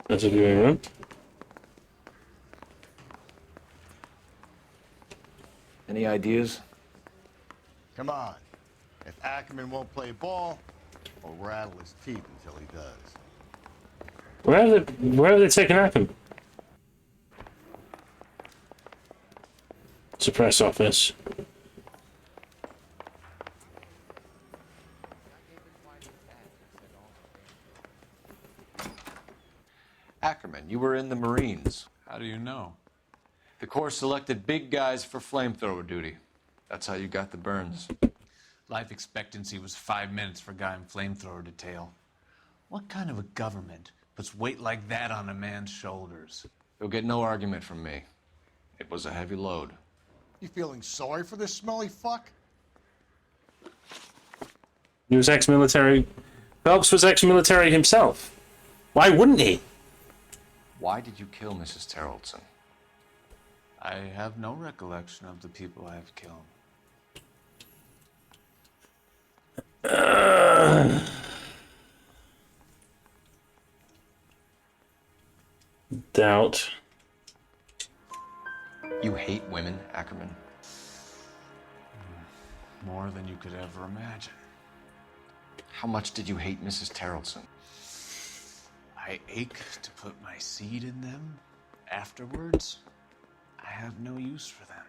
That's a viewing room. Any ideas? Come on. If Ackerman won't play ball, I'll rattle his teeth until he does. Where are they taking Ackerman? Suppress office. Ackerman, you were in the Marines. How do you know? The Corps selected big guys for flamethrower duty. That's how you got the burns. Life expectancy was 5 minutes for a guy in flamethrower detail. What kind of a government puts weight like that on a man's shoulders? You'll get no argument from me. It was a heavy load. You feeling sorry for this smelly fuck? He was ex-military. Phelps was ex-military himself. Why wouldn't he? Why did you kill Mrs. Terrelson? I have no recollection of the people I have killed. Doubt. You hate women, Ackerman? More than you could ever imagine. How much did you hate Mrs. Terrelson? I ache to put my seed in them. Afterwards, I have no use for them.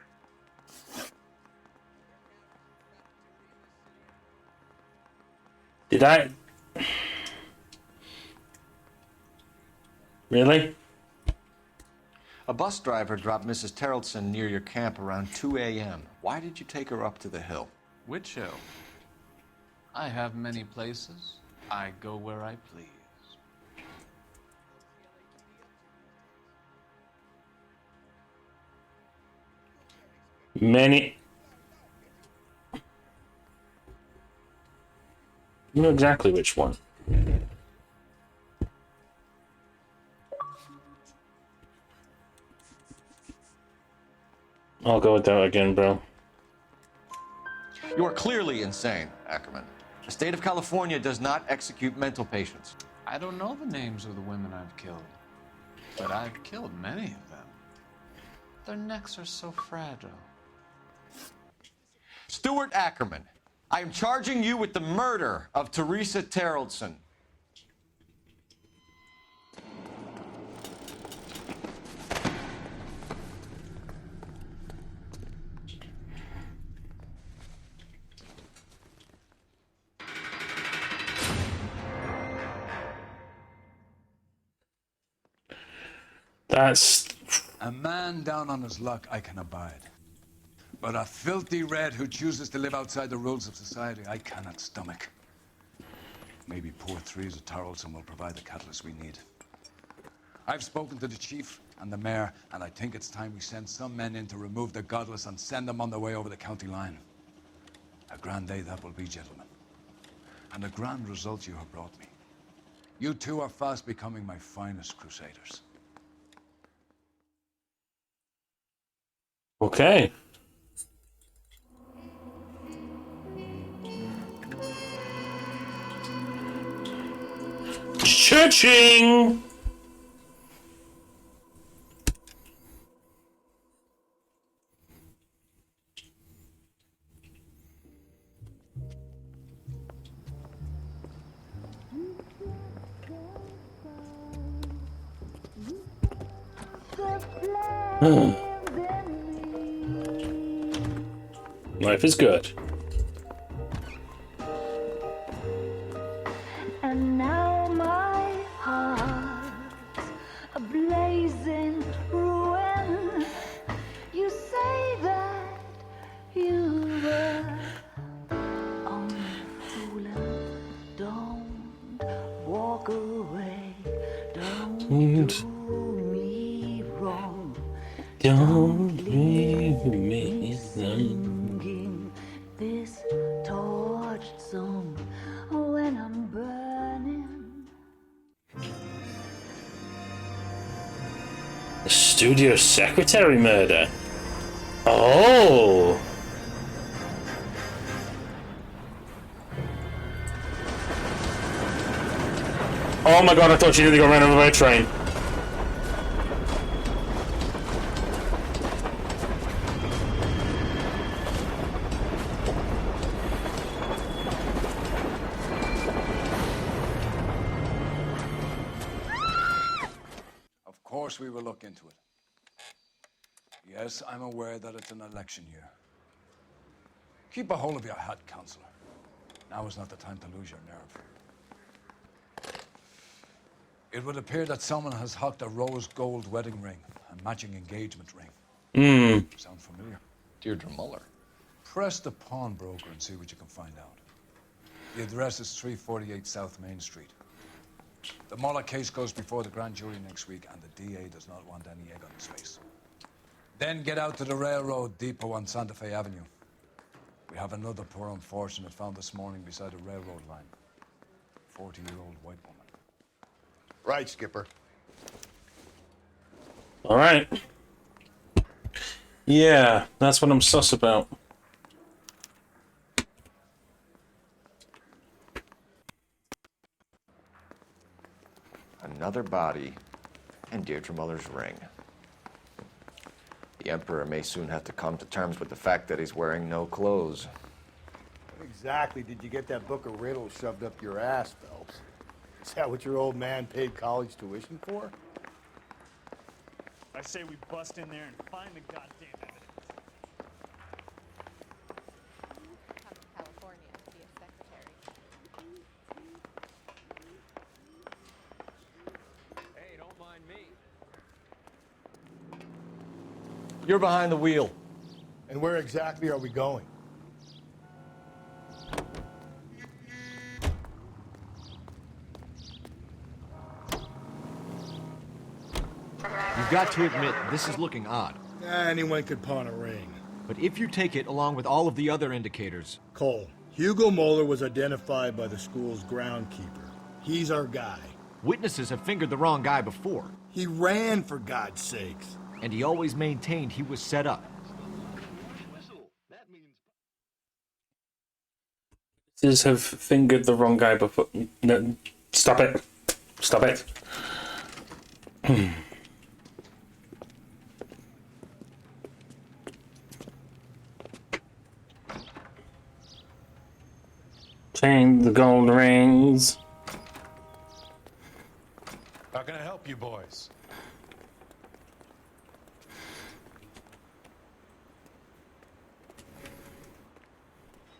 Did I? Really? A bus driver dropped Mrs. Terrelson near your camp around 2 a.m. Why did you take her up to the hill? Which hill? I have many places. I go where I please. Many. You know exactly which one. I'll go with that again, bro. You are clearly insane, Ackerman. The state of California does not execute mental patients. I don't know the names of the women I've killed, but I've killed many of them. Their necks are so fragile. Stuart Ackerman, I am charging you with the murder of Teresa Terrelson. That's... A man down on his luck I can abide. But a filthy red who chooses to live outside the rules of society, I cannot stomach. Maybe poor Teresa Terrelson will provide the catalyst we need. I've spoken to the chief and the mayor, and I think it's time we send some men in to remove the godless and send them on their way over the county line. A grand day that will be, gentlemen. And a grand result you have brought me. You two are fast becoming my finest crusaders. Okay. Cha-ching! Life is good. And now my heart's a blazing ruin. You say that you were only fooling. Don't walk away. Don't do me wrong. Don't leave me singing this torched song when I'm burning. The studio secretary murder. Oh. Oh my god, I thought she did go ran over by a train. Of course we will look into it. Yes, I'm aware that it's an election year. Keep a hold of your hat, Counselor. Now is not the time to lose your nerve. It would appear that someone has hocked a rose gold wedding ring and matching engagement ring. Sound familiar? Deirdre Muller. Press the pawnbroker and see what you can find out. The address is 348 South Main Street. The Muller case goes before the grand jury next week, and the DA does not want any egg on his face. Then get out to the railroad depot on Santa Fe Avenue. We have another poor unfortunate found this morning beside a railroad line. 40-year-old white woman. Right, Skipper. All right. Yeah, that's what I'm sus about. Another body and Deirdre Muller's ring. The Emperor may soon have to come to terms with the fact that he's wearing no clothes. What exactly did you get that book of riddles shoved up your ass, Phelps? Is that what your old man paid college tuition for? I say we bust in there and find the goddamn evidence. Come to California to be a secretary. Hey, don't mind me. You're behind the wheel. And where exactly are we going? You've got to admit, this is looking odd. Anyone could pawn a ring. But if you take it along with all of the other indicators... Cole, Hugo Moeller was identified by the school's groundkeeper. He's our guy. Witnesses have fingered the wrong guy before. He ran, for God's sakes. And he always maintained he was set up. Witnesses have fingered the wrong guy before. No, stop it. Stop it. Change the gold rings. How can I help you boys?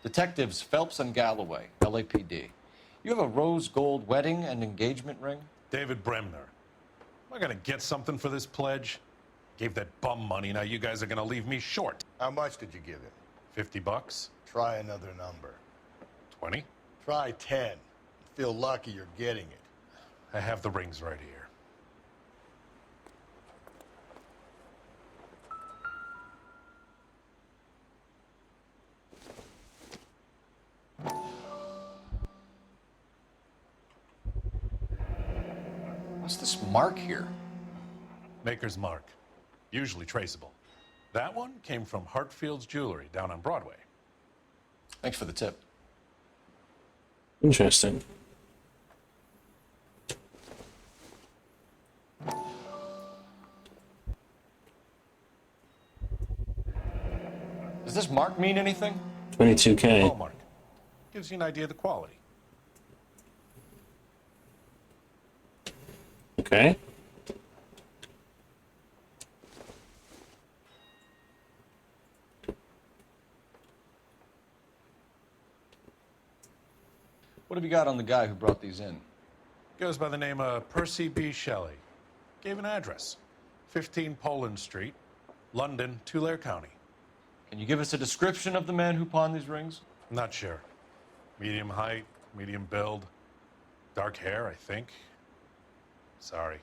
Detectives Phelps and Galloway, LAPD. You have a rose gold wedding and engagement ring? David Bremner. Am I gonna get something for this pledge? Gave that bum money, now you guys are gonna leave me short. How much did you give him? $50? Try another number. 20? Try 10. Feel lucky you're getting it. I have the rings right here. What's this mark here? Maker's mark. Usually traceable. That one came from Hartfield's Jewelry down on Broadway. Thanks for the tip. Interesting. Does this mark mean anything? 22K. Hallmark. Gives you an idea of the quality. Okay. What have you got on the guy who brought these in? Goes by the name of Percy B. Shelley. Gave an address. 15 Poland Street, London, Tulare County. Can you give us a description of the man who pawned these rings? Not sure. Medium height, medium build, dark hair, I think. Sorry.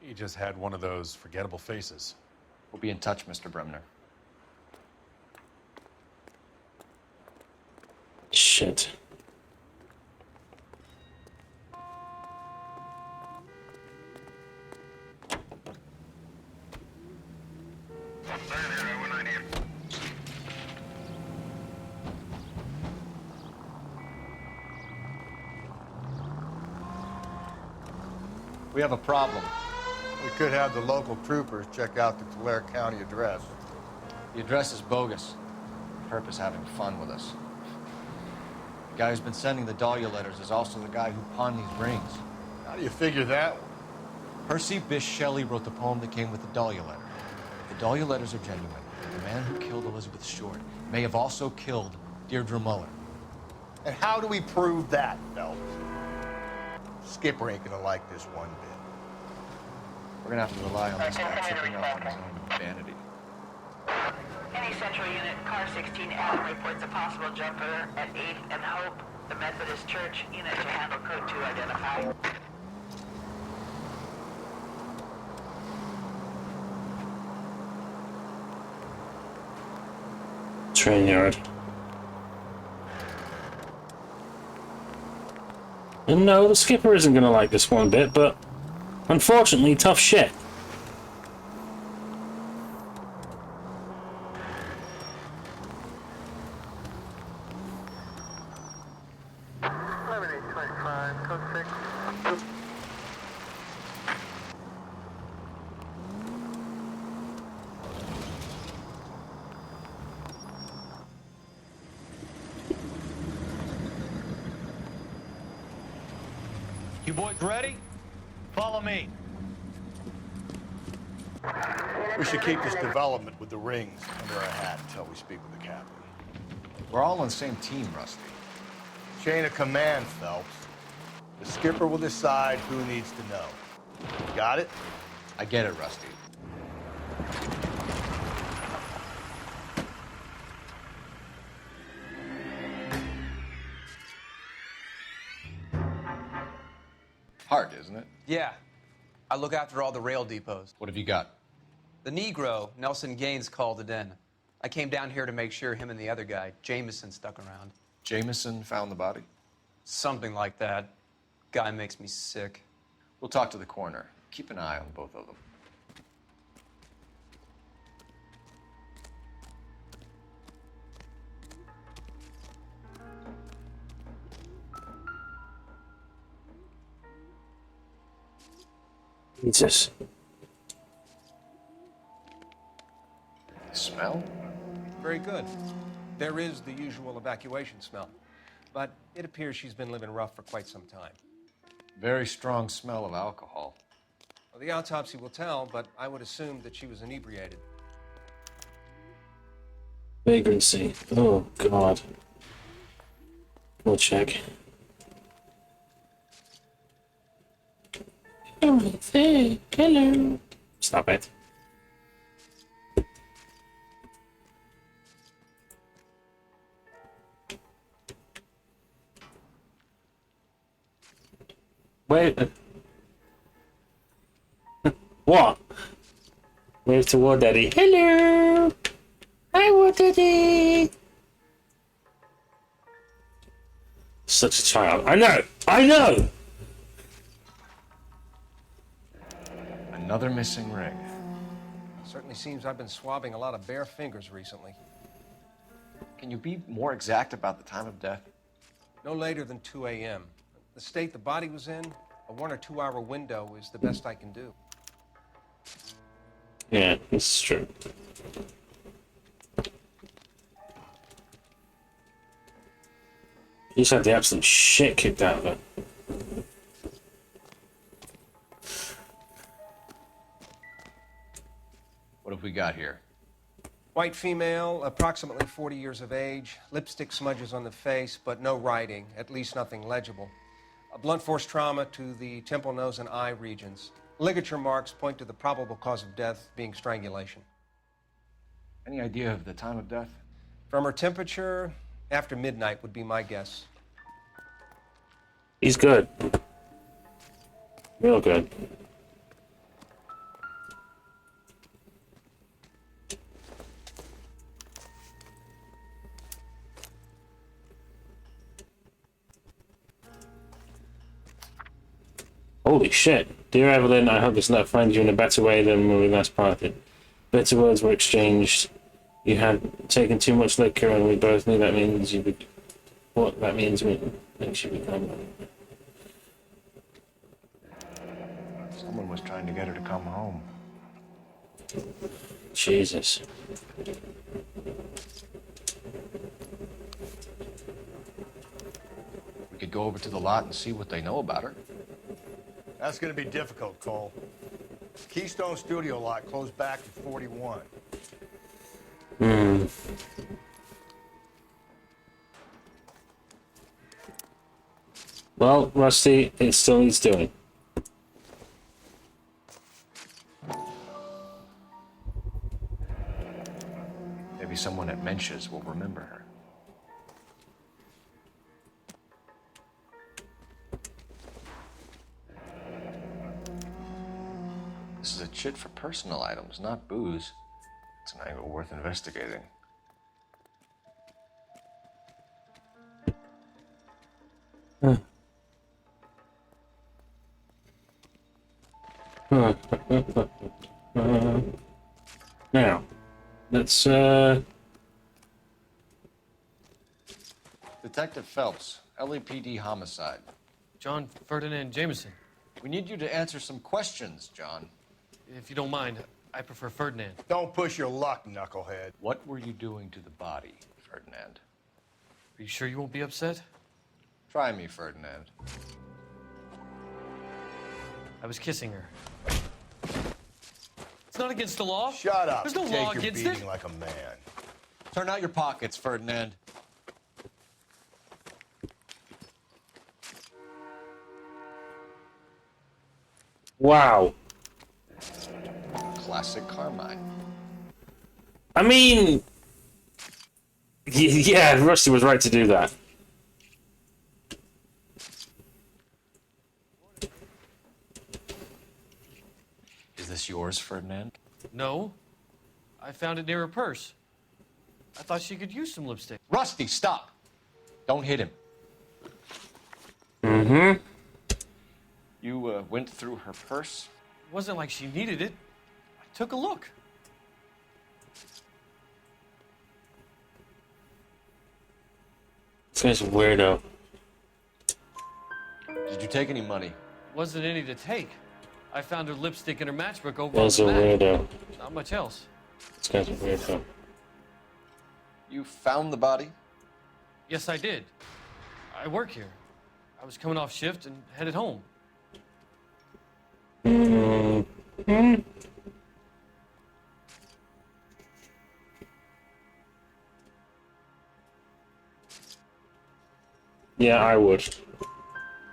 He just had one of those forgettable faces. We'll be in touch, Mr. Bremner. Shit. We have a problem. We could have the local troopers check out the Tulare County address. The address is bogus. Perp is having fun with us. The guy who's been sending the Dahlia letters is also the guy who pawned these rings. How do you figure that? Percy Bysshe Shelley wrote the poem that came with the Dahlia letter. If the Dahlia letters are genuine, the man who killed Elizabeth Short may have also killed Deirdre Muller. And how do we prove that, Phelps? Skipper ain't gonna like this one bit. We're gonna have to rely on this guy tripping up on his own vanity. Any central unit, car 16 Adam reports a possible jumper at 8th and Hope. The Methodist Church unit to handle code 2 identified. Train yard. And no, the skipper isn't going to like this one bit, but unfortunately, tough shit. You boys ready? Follow me. We should keep this development with the rings under our hat until we speak with the captain. We're all on the same team, Rusty. Chain of command, Phelps. The skipper will decide who needs to know. Got it? I get it, Rusty. Hard, isn't it? Yeah. I look after all the rail depots. What have you got? The Negro, Nelson Gaines, called it in. I came down here to make sure him and the other guy, Jameson, stuck around. Jameson found the body? Something like that. Guy makes me sick. We'll talk to the coroner. Keep an eye on both of them. Jesus. Smell? Very good. There is the usual evacuation smell, but it appears she's been living rough for quite some time. Very strong smell of alcohol. Well, the autopsy will tell, but I would assume that she was inebriated. Vagrancy. Oh, God. We'll check. Hello. Stop it. Wait. What? Wave toward Daddy. Hello. Hi, what Daddy? Such a child. I know. I know. Another missing ring. Certainly seems I've been swabbing a lot of bare fingers recently. Can you be more exact about the time of death? No later than 2 a.m. The state the body was in, a 1 or 2 hour window is the best I can do. Yeah, this is true. He's had the absolute shit kicked out of her. What have we got here? White female, approximately 40 years of age, lipstick smudges on the face, but no writing, at least nothing legible. A blunt force trauma to the temple, nose, and eye regions. Ligature marks point to the probable cause of death being strangulation. Any idea of the time of death? From her temperature, after midnight would be my guess. He's good. Real good. Holy shit. Dear Evelyn, I hope this letter finds you in a better way than when we last parted. Bitter words were exchanged. You had taken too much liquor and we both knew that means you would... What that means makes you become... Someone was trying to get her to come home. Jesus. We could go over to the lot and see what they know about her. That's gonna be difficult, Cole. Keystone Studio lot closed back in 41. Well, Rusty, it still needs doing. Maybe someone at Mensch's will remember her. This is a chit for personal items, not booze. It's an angle worth investigating. Now, let's Detective Phelps, LAPD homicide. John Ferdinand Jameson. We need you to answer some questions, John. If you don't mind, I prefer Ferdinand. Don't push your luck, knucklehead. What were you doing to the body, Ferdinand? Are you sure you won't be upset? Try me, Ferdinand. I was kissing her. It's not against the law. Shut up. There's no Take law your against beating it. like a man. Turn out your pockets, Ferdinand. Wow. Classic Carmine. I mean, yeah, Rusty was right to do that. Is this yours, Ferdinand? No. I found it near her purse. I thought she could use some lipstick. Rusty, stop! Don't hit him. Mm-hmm. You went through her purse? It wasn't like she needed it. I took a look. This guy's a weirdo. Did you take any money? Wasn't any to take. I found her lipstick in her matchbook over This on a the mat. weirdo. Not much else. This guy's a weirdo. You found the body? Yes, I did. I work here. I was coming off shift and headed home. Mm-hmm. Yeah, I would.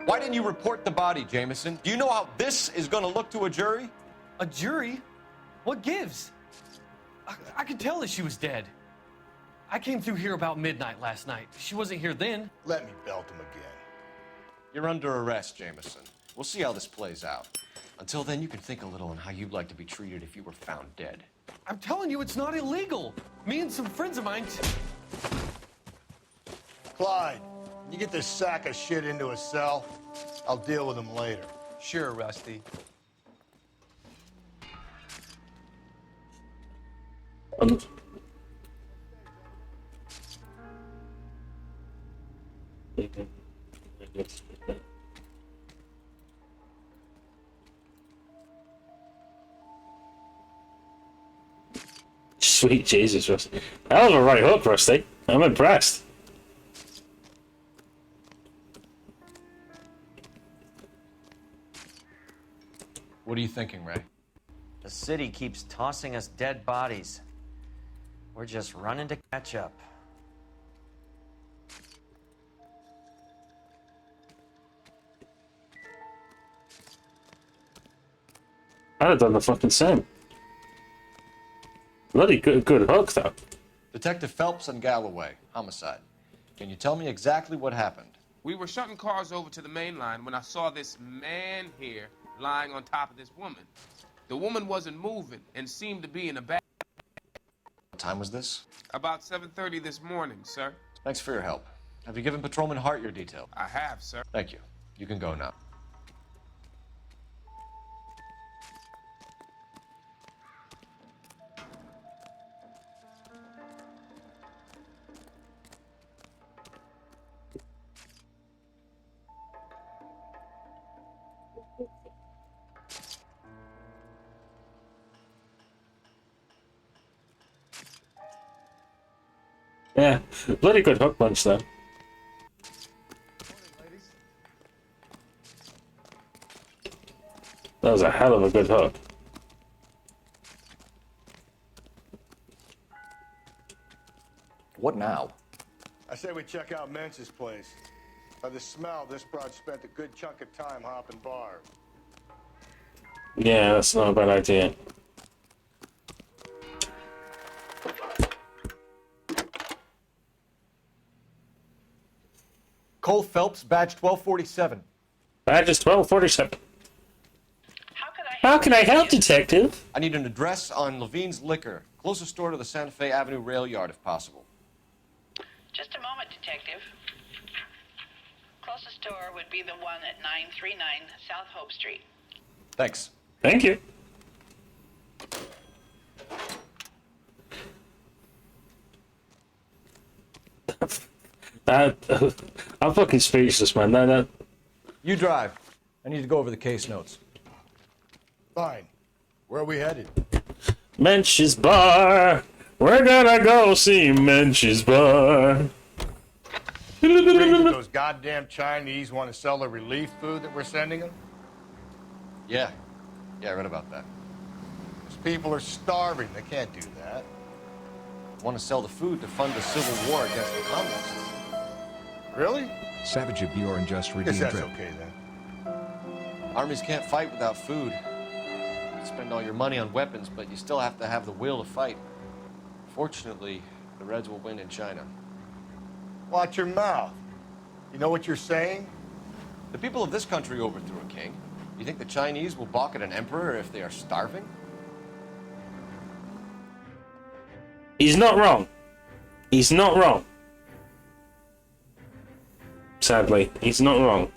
Why didn't you report the body, Jameson? Do you know how this is going to look to a jury? A jury? What gives? I could tell that she was dead. I came through here about midnight last night. She wasn't here then. Let me belt him again. You're under arrest, Jameson. We'll see how this plays out. Until then, you can think a little on how you'd like to be treated if you were found dead. I'm telling you, it's not illegal. Me and some friends of mine... Clyde, you get this sack of shit into a cell. I'll deal with him later. Sure, Rusty. Sweet Jesus, Rusty. Hell of a right hook, Rusty. I'm impressed. What are you thinking, Ray? The city keeps tossing us dead bodies. We're just running to catch up. I'd have done the fucking same. Bloody good hook, though. Detective Phelps and Galloway, homicide. Can you tell me exactly what happened? We were shutting cars over to the main line when I saw this man here lying on top of this woman. The woman wasn't moving and seemed to be in a bad... What time was this? About 7:30 this morning, sir. Thanks for your help. Have you given Patrolman Hart your detail? I have, sir. Thank you. You can go now. Yeah, bloody good hook punch, though. That was a hell of a good hook. What now? I say we check out Mentz's place. By the smell, this broad spent a good chunk of time hopping bars. Yeah, that's not a bad idea. Cole Phelps, badge 1247. Badge is 1247. How can I help, Detective? I need an address on Levine's Liquor. Closest store to the Santa Fe Avenue rail yard, if possible. Just a moment, Detective. Closest store would be the one at 939 South Hope Street. Thanks. Thank you. I'm fucking speechless, man. That. You drive. I need to go over the case notes. Fine. Where are we headed? Mensch's Bar. We're gonna go see Mensch's Bar. Those goddamn Chinese want to sell the relief food that we're sending them? Yeah. Yeah, I read about that. Those people are starving. They can't do that. Want to sell the food to fund the civil war against the communists. Really? Savage of Bjorn just Guess redeemed that's trip. okay then. Armies can't fight without food. You spend all your money on weapons, but you still have to have the will to fight. Fortunately, the Reds will win in China. Watch your mouth. You know what you're saying? The people of this country overthrew a king. You think the Chinese will balk at an emperor if they are starving? He's not wrong. He's not wrong. Sadly, he's not wrong.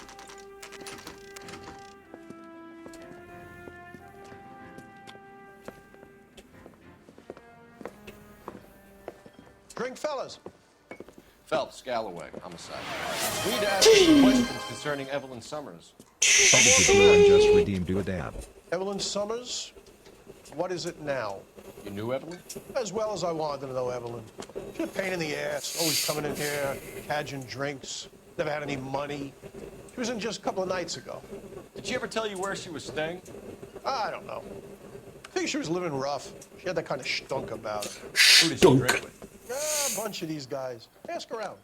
Drink, fellas. Phelps, Galloway, homicide. We need to ask you some questions concerning Evelyn Summers. Savage of Bjorn just redeemed to a dab. Evelyn Summers? What is it now? You knew Evelyn? As well as I wanted to know Evelyn. She's a pain in the ass, always coming in here, cadging drinks, never had any money. She was in just a couple of nights ago. Did she ever tell you where she was staying? I don't know. I think she was living rough. She had that kind of stunk about her. Who did she drink with? A bunch of these guys. Ask around.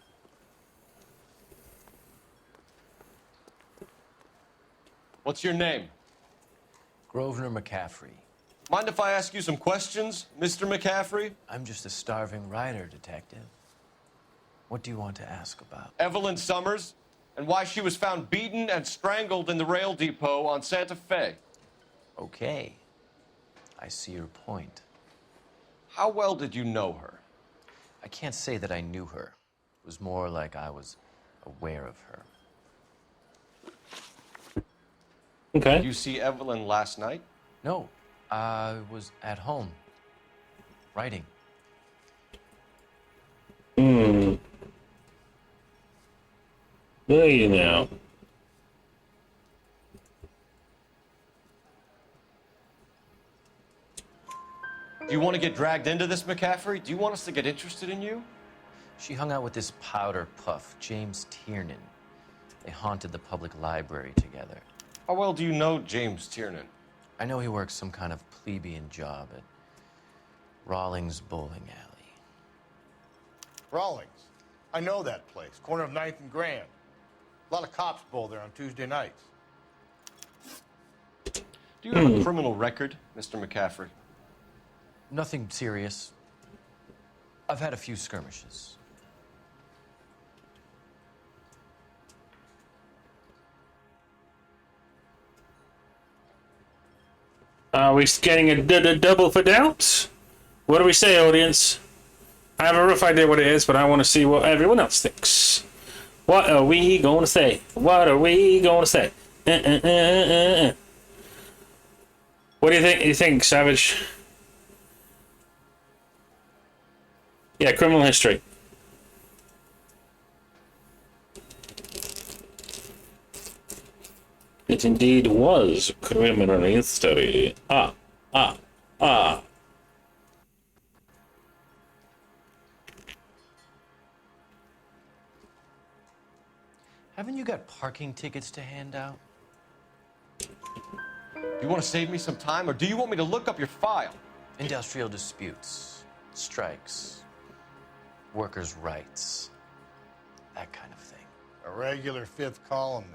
What's your name? Grosvenor McCaffrey. Mind if I ask you some questions, Mr. McCaffrey? I'm just a starving writer, detective. What do you want to ask about? Evelyn Summers, and why she was found beaten and strangled in the rail depot on Santa Fe. Okay. I see your point. How well did you know her? I can't say that I knew her. It was more like I was aware of her. Okay. Did you see Evelyn last night? No. I was at home. Writing. Will you now? Do you want to get dragged into this, McCaffrey? Do you want us to get interested in you? She hung out with this powder puff, James Tiernan. They haunted the public library together. How well do you know James Tiernan? I know he works some kind of plebeian job at Rawlings Bowling Alley. Rawlings. I know that place. Corner of 9th and Grand. A lot of cops bowl there on Tuesday nights. Do you have a criminal record, Mr. McCaffrey? Nothing serious. I've had a few skirmishes. Are we getting a double for doubt? What do we say, audience? I have a rough idea what it is, but I want to see what everyone else thinks. What are we going to say? What are we going to say? What do you think? You think, Savage? Yeah, criminal history. It indeed was criminal history. Ah. Haven't you got parking tickets to hand out? Do you want to save me some time, or do you want me to look up your file? Industrial disputes, strikes, workers' rights, that kind of thing. A regular fifth columnist.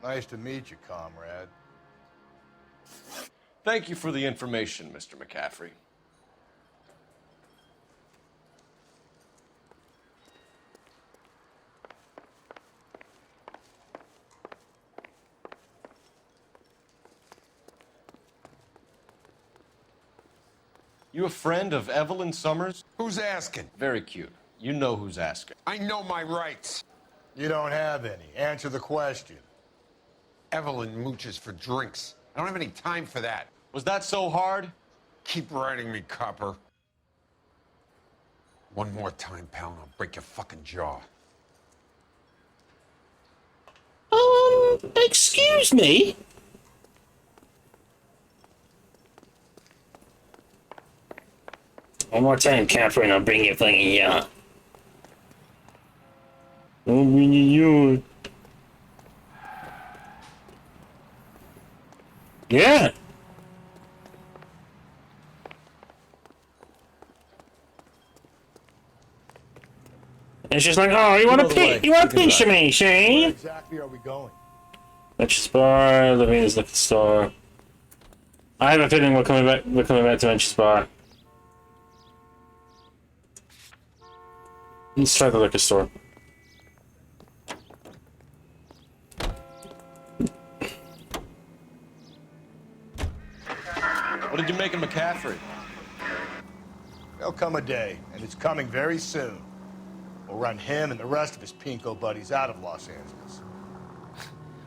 Nice to meet you, comrade. Thank you for the information, Mr. McCaffrey. You a friend of Evelyn Summers? Who's asking? Very cute. You know who's asking. I know my rights. You don't have any. Answer the question. Evelyn mooches for drinks. I don't have any time for that. Was that so hard? Keep writing me, copper. One more time, pal, and I'll break your fucking jaw. Excuse me? One more time, Catherine, I'll bring your fucking yacht. I'll bring you. Yeah. And she's like, "Oh, you want a piece of me, see?" Where exactly are we going? Venture's Bar, Lavina's liquor store. I have a feeling we're coming back. We're coming back to Venture's Bar. Let's try the liquor store. What did you make of McCaffrey? There'll come a day, and it's coming very soon. We'll run him and the rest of his pinko buddies out of Los Angeles.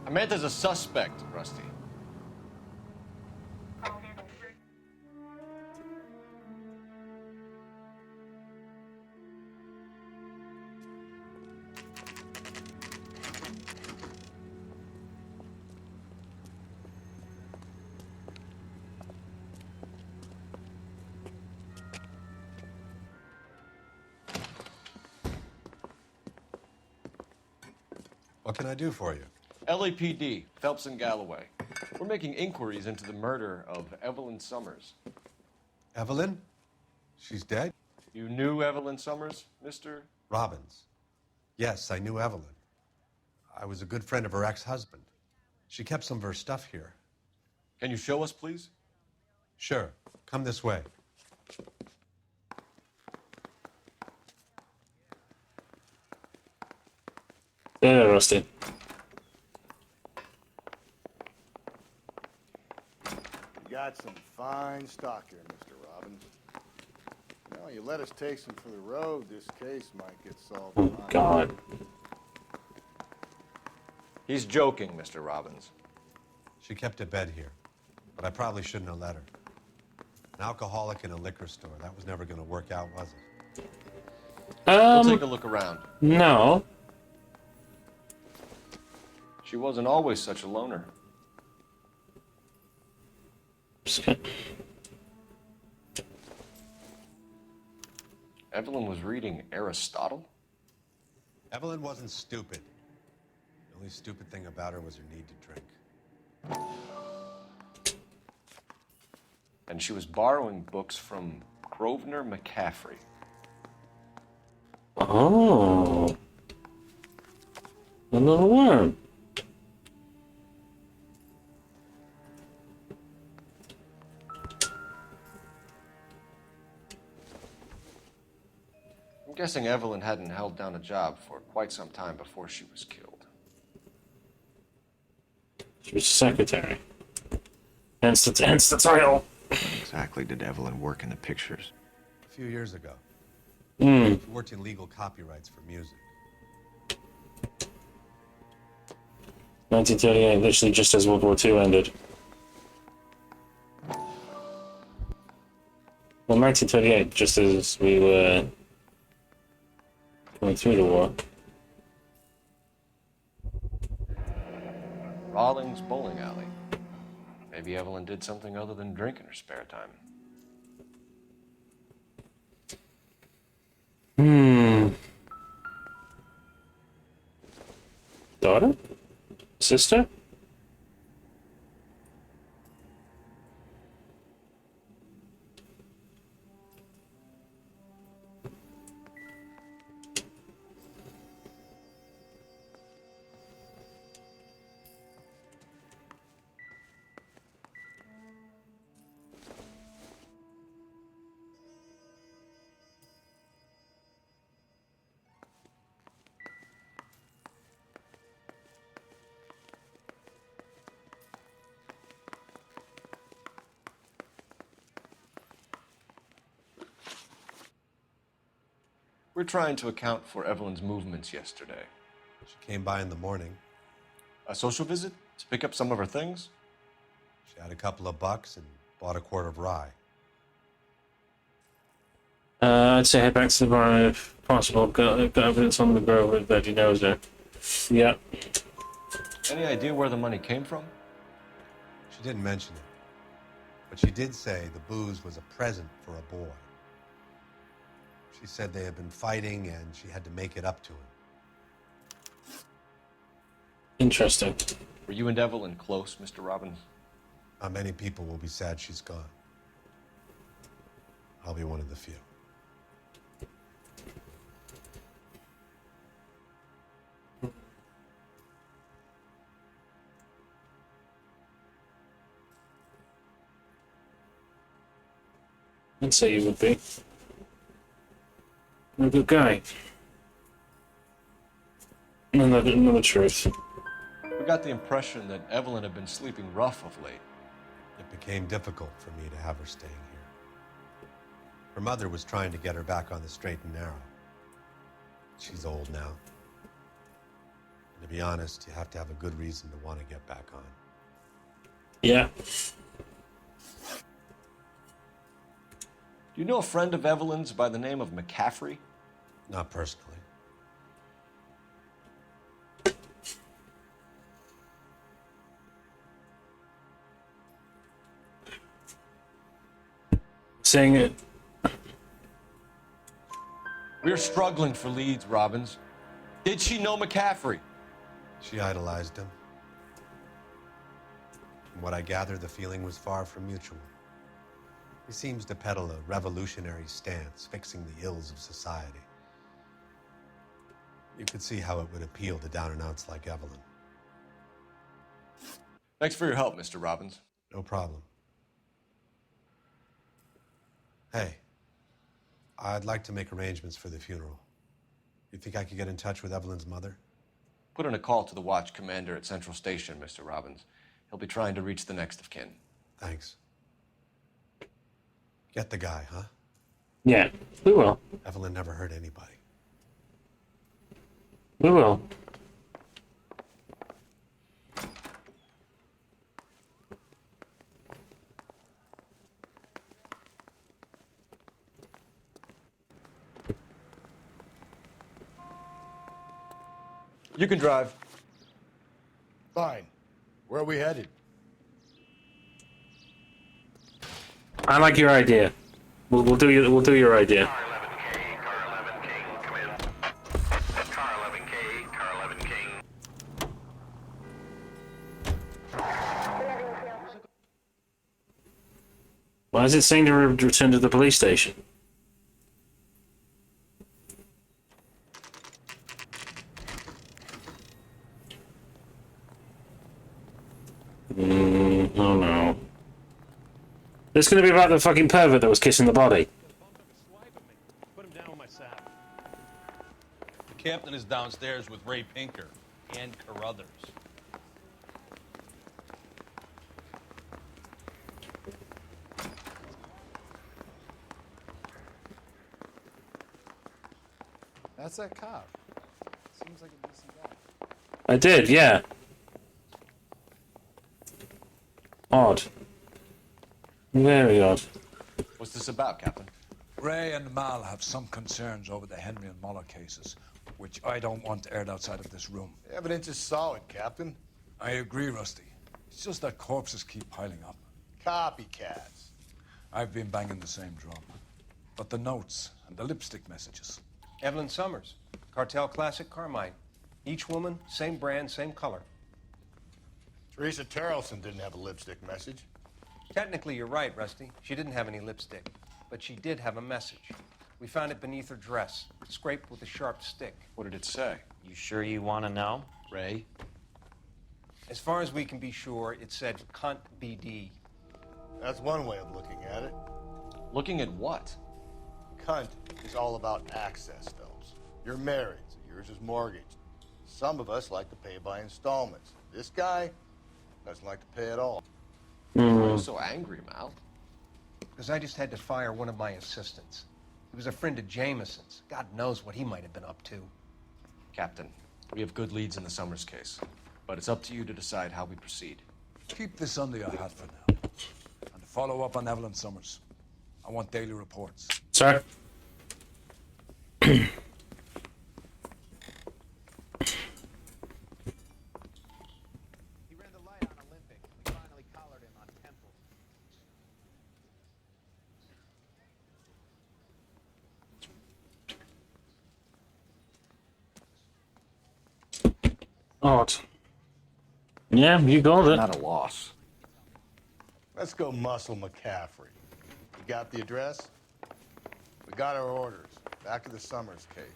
I meant as a suspect, Rusty. What can I do for you? LAPD, Phelps and Galloway. We're making inquiries into the murder of Evelyn Summers. Evelyn? She's dead? You knew Evelyn Summers, Mr. Robbins. Yes, I knew Evelyn. I was a good friend of her ex-husband. She kept some of her stuff here. Can you show us, please? Sure. Come this way. Yeah, Rusty. You got some fine stock here, Mr. Robbins. You know, you let us take some for the road, this case might get solved. Oh, God. He's joking, Mr. Robbins. She kept a bed here, but I probably shouldn't have let her. An alcoholic in a liquor store. That was never going to work out, was it? We'll take a look around. No. She wasn't always such a loner. Evelyn was reading Aristotle? Evelyn wasn't stupid. The only stupid thing about her was her need to drink. And she was borrowing books from Grosvenor McCaffrey. Oh. A little worm. I'm guessing Evelyn hadn't held down a job for quite some time before she was killed. She was secretary. Hence the title. When exactly did Evelyn work in the pictures? A few years ago. Hmm. She worked in legal copyrights for music. 1938, literally just as World War II ended. Well, 1938, just as we were going through the war. Rawlings Bowling Alley. Maybe Evelyn did something other than drink in her spare time. Daughter? Sister? We're trying to account for Evelyn's movements yesterday. She came by in the morning. A social visit to pick up some of her things? She had a couple of bucks and bought a quart of rye. I'd say head back to the barn if possible. Got evidence on the girl that he knows her. Yeah. Any idea where the money came from? She didn't mention it. But she did say the booze was a present for a boy. She said they had been fighting and she had to make it up to him. Interesting. Were you and Evelyn close, Mr. Robbins? Not many people will be sad she's gone. I'll be one of the few. I'd say you would be. You're a good guy. Another truth. We got the impression that Evelyn had been sleeping rough of late. It became difficult for me to have her staying here. Her mother was trying to get her back on the straight and narrow. She's old now. And to be honest, you have to have a good reason to want to get back on. Yeah. Do you know a friend of Evelyn's by the name of McCaffrey? Not personally. Saying it. We're struggling for leads, Robbins. Did she know McCaffrey? She idolized him. From what I gather, the feeling was far from mutual. He seems to peddle a revolutionary stance, fixing the ills of society. You could see how it would appeal to down-and-outs like Evelyn. Thanks for your help, Mr. Robbins. No problem. Hey, I'd like to make arrangements for the funeral. You think I could get in touch with Evelyn's mother? Put in a call to the watch commander at Central Station, Mr. Robbins. He'll be trying to reach the next of kin. Thanks. Get the guy, huh? Yeah, we will. Evelyn never hurt anybody. We will. You can drive. Fine. Where are we headed? I like your idea. We'll do your idea. Why is it saying to return to the police station? Oh no. It's gonna be about the fucking pervert that was kissing the body. Put him down with my sap. The captain is downstairs with Ray Pinker and Carruthers. That's that cop. Seems like a decent guy. I did, yeah. Odd. Very odd. What's this about, Captain? Ray and Mal have some concerns over the Henry and Muller cases, which I don't want aired outside of this room. The evidence is solid, Captain. I agree, Rusty. It's just that corpses keep piling up. Copycats. I've been banging the same drum. But the notes and the lipstick messages. Evelyn Summers, Cartel Classic Carmine. Each woman, same brand, same color. Teresa Terrelson didn't have a lipstick message. Technically, you're right, Rusty. She didn't have any lipstick, but she did have a message. We found it beneath her dress, scraped with a sharp stick. What did it say? You sure you want to know? Ray? As far as we can be sure, it said cunt BD. That's one way of looking at it. Looking at what? Cunt is all about access, Phelps. You're married, so yours is mortgaged. Some of us like to pay by installments. This guy doesn't like to pay at all. Why are you so angry, Mal? Because I just had to fire one of my assistants. He was a friend of Jameson's. God knows what he might have been up to. Captain, we have good leads in the Summers case, but it's up to you to decide how we proceed. Keep this under your hat for now. And follow up on Evelyn Summers. I want daily reports. Sir? He ran the light on Olympic. We finally collared him on Temple. Odd. Yeah, you called it. Not a loss. Let's go muscle McCaffrey. You got the address? We got our orders. Back to the Summers case.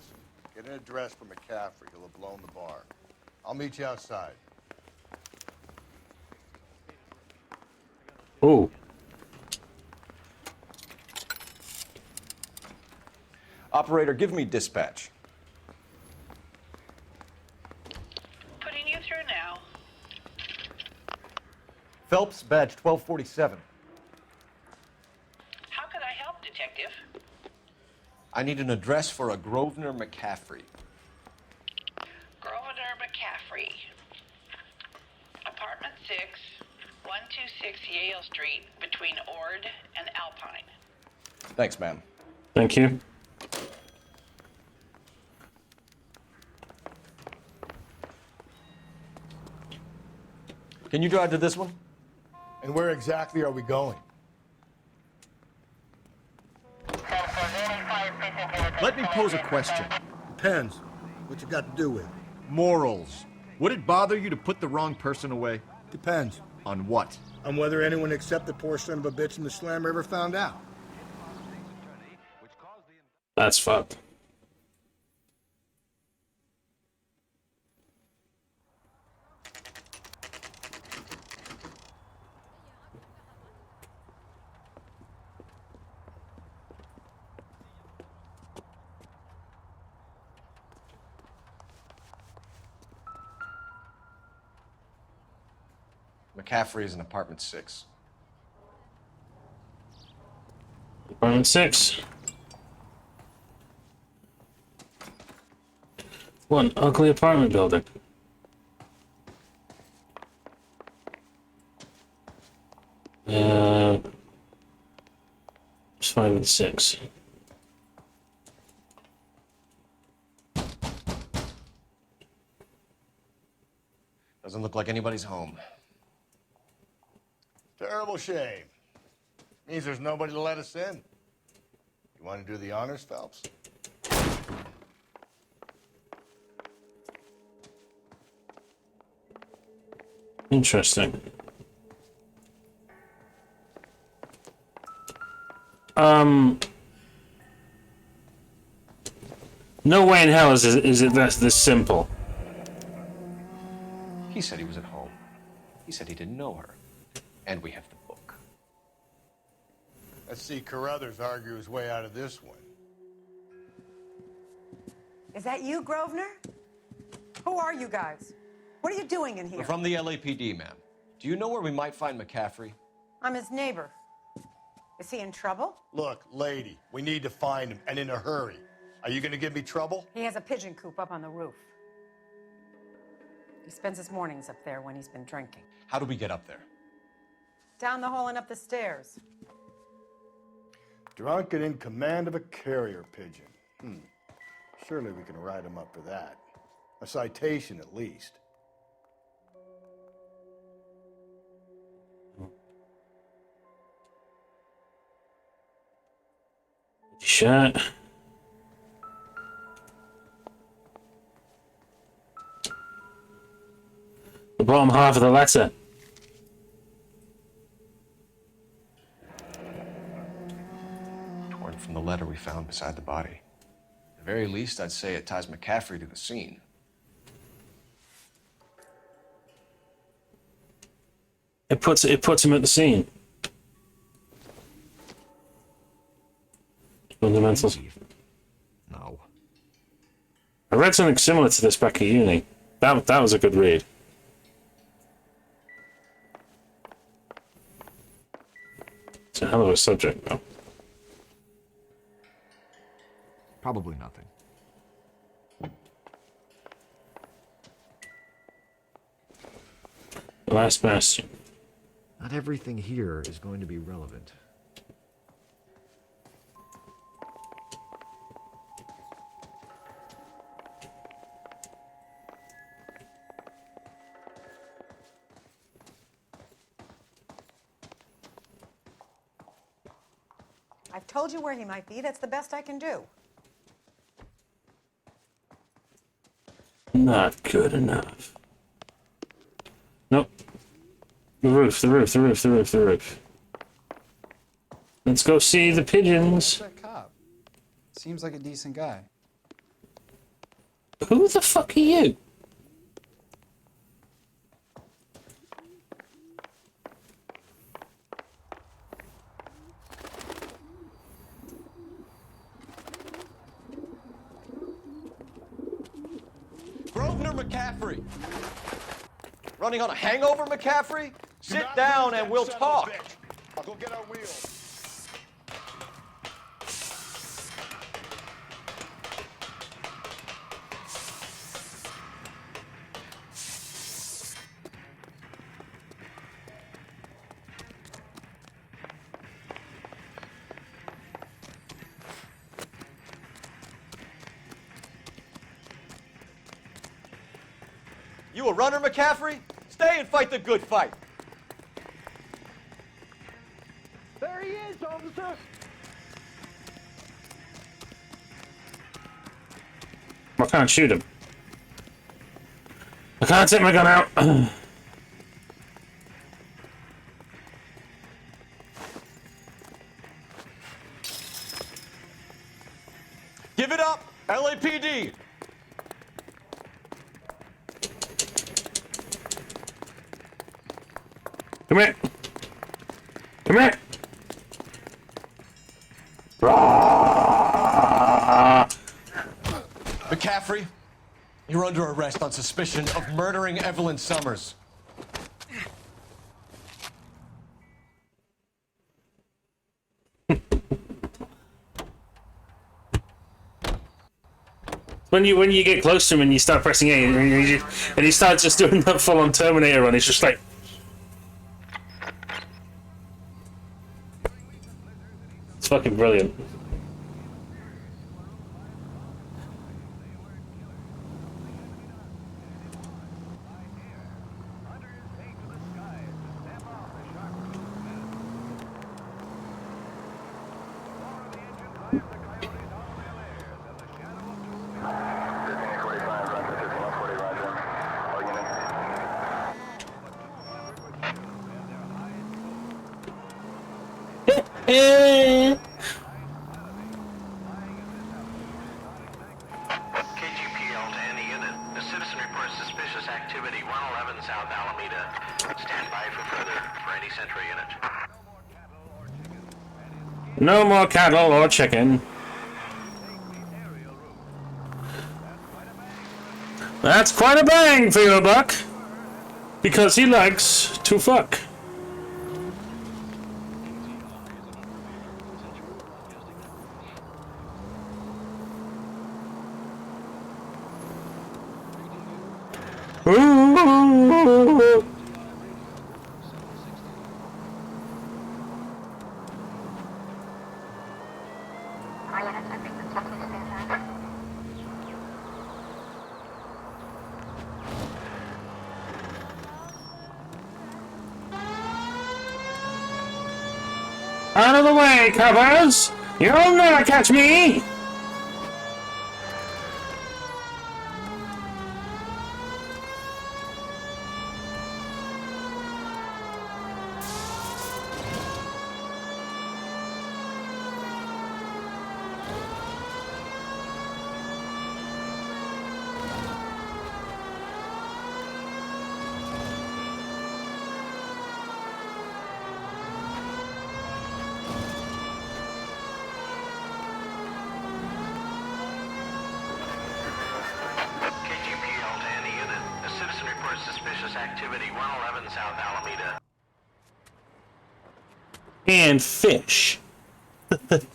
Get an address for McCaffrey. He'll have blown the bar. I'll meet you outside. Oh. Operator, give me dispatch. Putting you through now. Phelps, badge 1247. How could I help, Detective? I need an address for a Grosvenor McCaffrey. Grosvenor McCaffrey. Apartment 6, 126 Yale Street, between Ord and Alpine. Thanks, ma'am. Thank you. Can you drive to this one? And where exactly are we going? Let me pose a question. Depends. What you got to do with it? Morals. Would it bother you to put the wrong person away? Depends. On what? On whether anyone except the poor son of a bitch in the slammer ever found out. That's fucked. McCaffrey is in apartment 6. Apartment 6. What an ugly apartment building. It's 5 and 6. Doesn't look like anybody's home. Terrible shame. Means there's nobody to let us in. You want to do the honors, Phelps? Interesting. No way in hell is it that this simple. He said he was at home. He said he didn't know her. And we have the book. Let's see Carruthers argue his way out of this one. Is that you, Grosvenor? Who are you guys? What are you doing in here? We're from the LAPD, ma'am. Do you know where we might find McCaffrey? I'm his neighbor. Is he in trouble? Look, lady, we need to find him, and in a hurry. Are you gonna give me trouble? He has a pigeon coop up on the roof. He spends his mornings up there when he's been drinking. How do we get up there? Down the hall and up the stairs. Drunk and in command of a carrier pigeon. Surely we can write him up for that. A citation, at least. Shut. The bottom half of the letter. Torn from the letter we found beside the body. At the very least, I'd say it ties McCaffrey to the scene. It puts him at the scene. Fundamentals. No. I read something similar to this back at uni. That was a good read. It's a hell of a subject, though. Probably nothing. The Last Bastion. Not everything here is going to be relevant. I've told you where he might be. That's the best I can do. Not good enough. Nope. The roof. Let's go see the pigeons. That cop seems like a decent guy. Who the fuck are you? Grosvenor McCaffrey. Running on a hangover, McCaffrey? Sit down and we'll talk. I'll go get our wheels. You a runner, McCaffrey? Stay and fight the good fight. There he is, officer. I can't shoot him. I can't take my gun out. Give it up, LAPD. Come here. Come here. McCaffrey, you're under arrest on suspicion of murdering Evelyn Summers. When you get close to him and you start pressing A and he starts just doing that full-on Terminator run, it's just like... It's fucking brilliant. KGPL to any unit. The citizen reports suspicious activity 111 South Alameda. Stand by for any Central unit. No more cattle or chicken. That's quite a bang for your buck. Because he likes to fuck. Ooh. Out of the way, covers! You'll never catch me! KGPL to any unit. A citizen reports suspicious activity 111 South Alameda. And fish.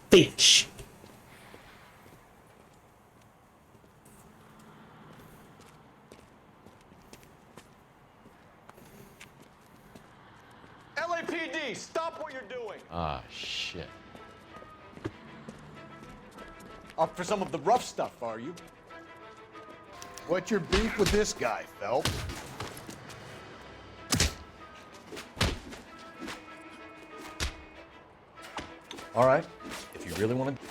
Fish. LAPD, stop what you're doing. Ah, shit. Up for some of the rough stuff, are you? What's your beef with this guy, Phelps? All right, if you really want to...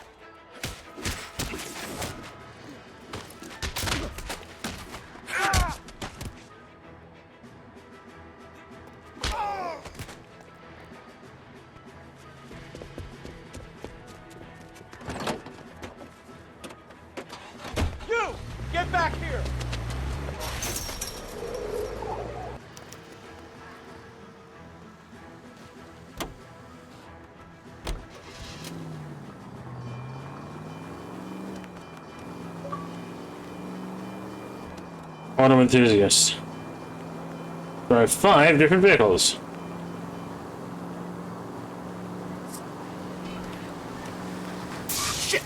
Auto enthusiast. Drive 5 different vehicles. Shit!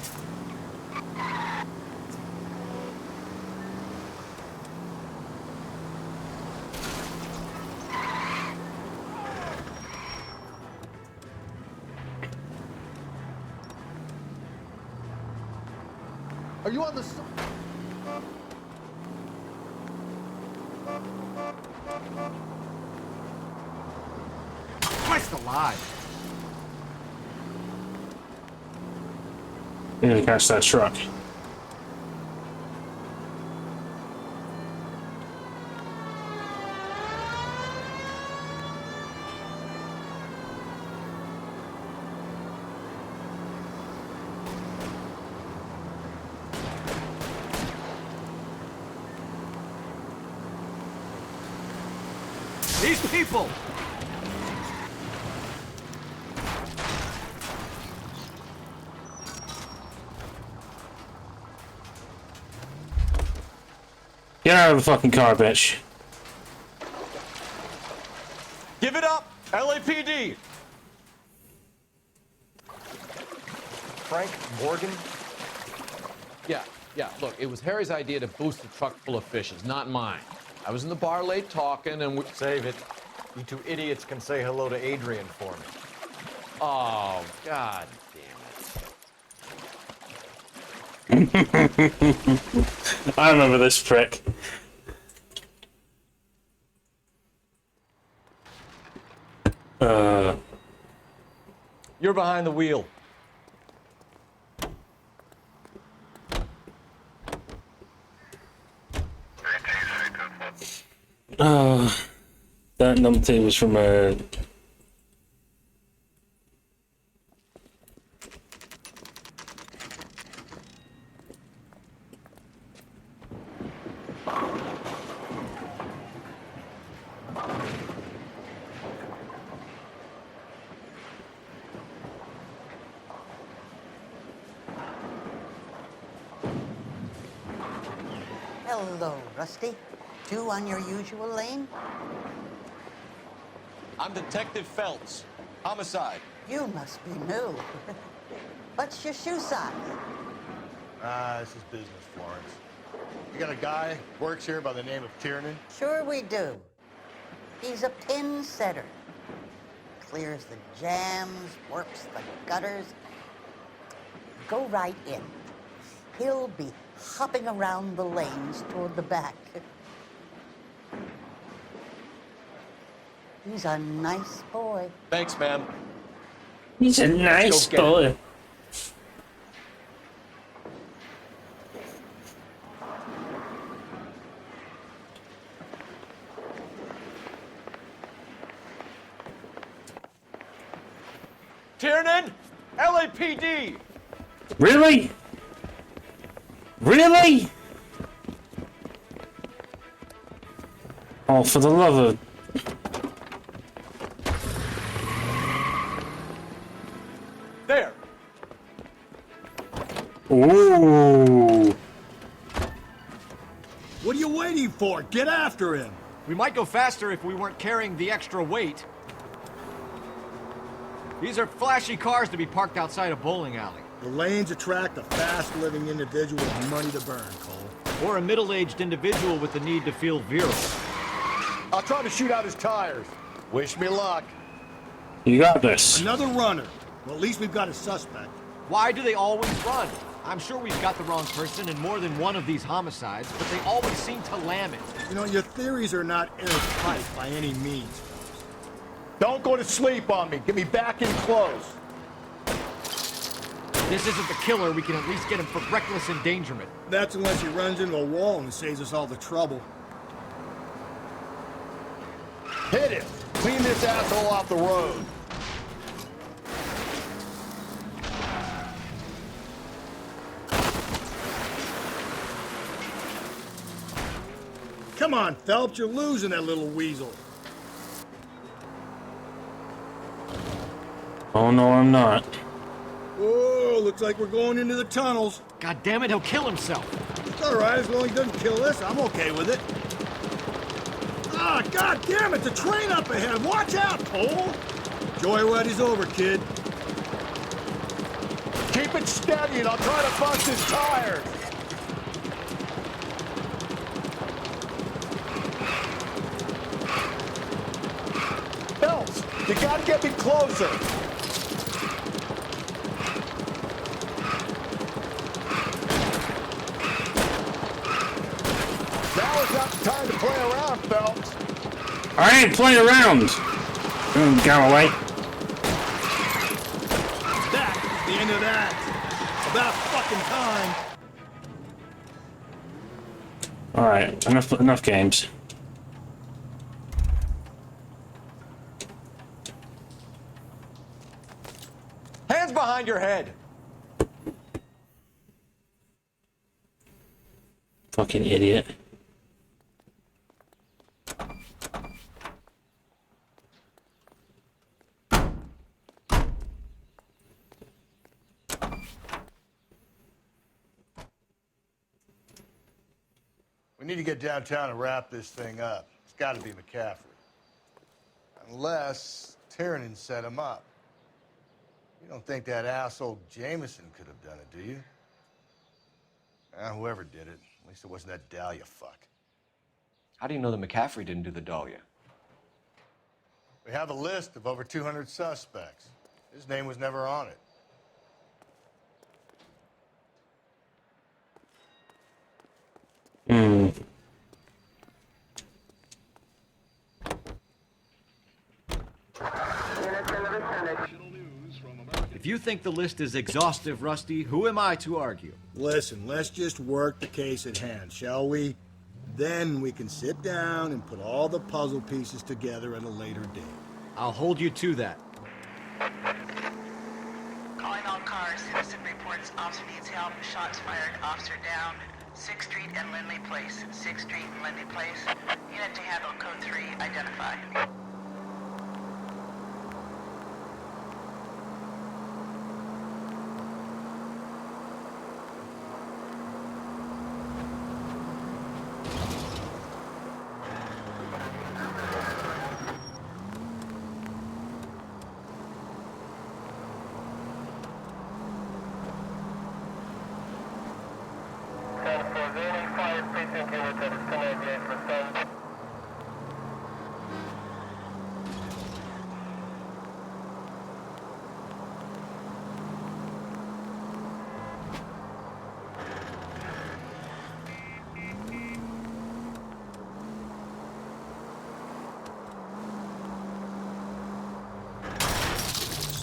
Are you on the... Christ alive! You need to catch that truck. These people! Get out of the fucking car, bitch. Give it up, LAPD! Frank Morgan? Yeah, look, it was Harry's idea to boost the truck full of fishes, not mine. I was in the bar late talking and we... Save it. You two idiots can say hello to Adrian for me. Oh, god I remember this prick. You're behind the wheel. That numpty was from a... Hello, Rusty. Two on your usual lane? I'm Detective Phelps. Homicide. You must be new. What's your shoe size? This is business, Florence. You got a guy who works here by the name of Tiernan? Sure we do. He's a pin setter. Clears the jams, works the gutters. Go right in. He'll be hopping around the lanes toward the back. He's a nice boy. Thanks, ma'am. He's a nice boy. Tiernan! LAPD! Really? Really? Oh, for the love of... There! Ooh. What are you waiting for? Get after him! We might go faster if we weren't carrying the extra weight. These are flashy cars to be parked outside a bowling alley. The lanes attract a fast-living individual with money to burn, Cole. Or a middle-aged individual with the need to feel virile. I'll try to shoot out his tires. Wish me luck. You got this. Another runner. Well, at least we've got a suspect. Why do they always run? I'm sure we've got the wrong person in more than one of these homicides, but they always seem to lam it. You know, your theories are not airtight by any means. Don't go to sleep on me. Get me back in close. This isn't the killer. We can at least get him for reckless endangerment. That's unless he runs into a wall and saves us all the trouble. Hit him. Clean this asshole off the road. Come on, Phelps, you're losing that little weasel. Oh, no, I'm not. Whoa, looks like we're going into the tunnels. God damn it, he'll kill himself. It's all right, as long as he doesn't kill us, I'm okay with it. Ah, god damn it, the train up ahead! Watch out, Cole! Joyride's over, kid. Keep it steady and I'll try to bust his tires. Phelps, you gotta get me closer. Now is not the time to play around, Phelps. I ain't playing around. Go away. That is the end of that. About fucking time. All right, enough games. Hands behind your head. Fucking idiot. We need to get downtown and wrap this thing up. It's got to be McCaffrey. Unless Tiernan set him up. You don't think that asshole Jameson could have done it, do you? Whoever did it. At least it wasn't that Dahlia fuck. How do you know that McCaffrey didn't do the Dahlia? We have a list of over 200 suspects. His name was never on it. If you think the list is exhaustive, Rusty, who am I to argue? Listen, let's just work the case at hand, shall we? Then we can sit down and put all the puzzle pieces together at a later date. I'll hold you to that. Calling all cars. Citizen reports officer needs help. Shots fired. Officer down. 6th Street and Lindley Place. 6th Street and Lindley Place. Unit to handle code 3. Identify.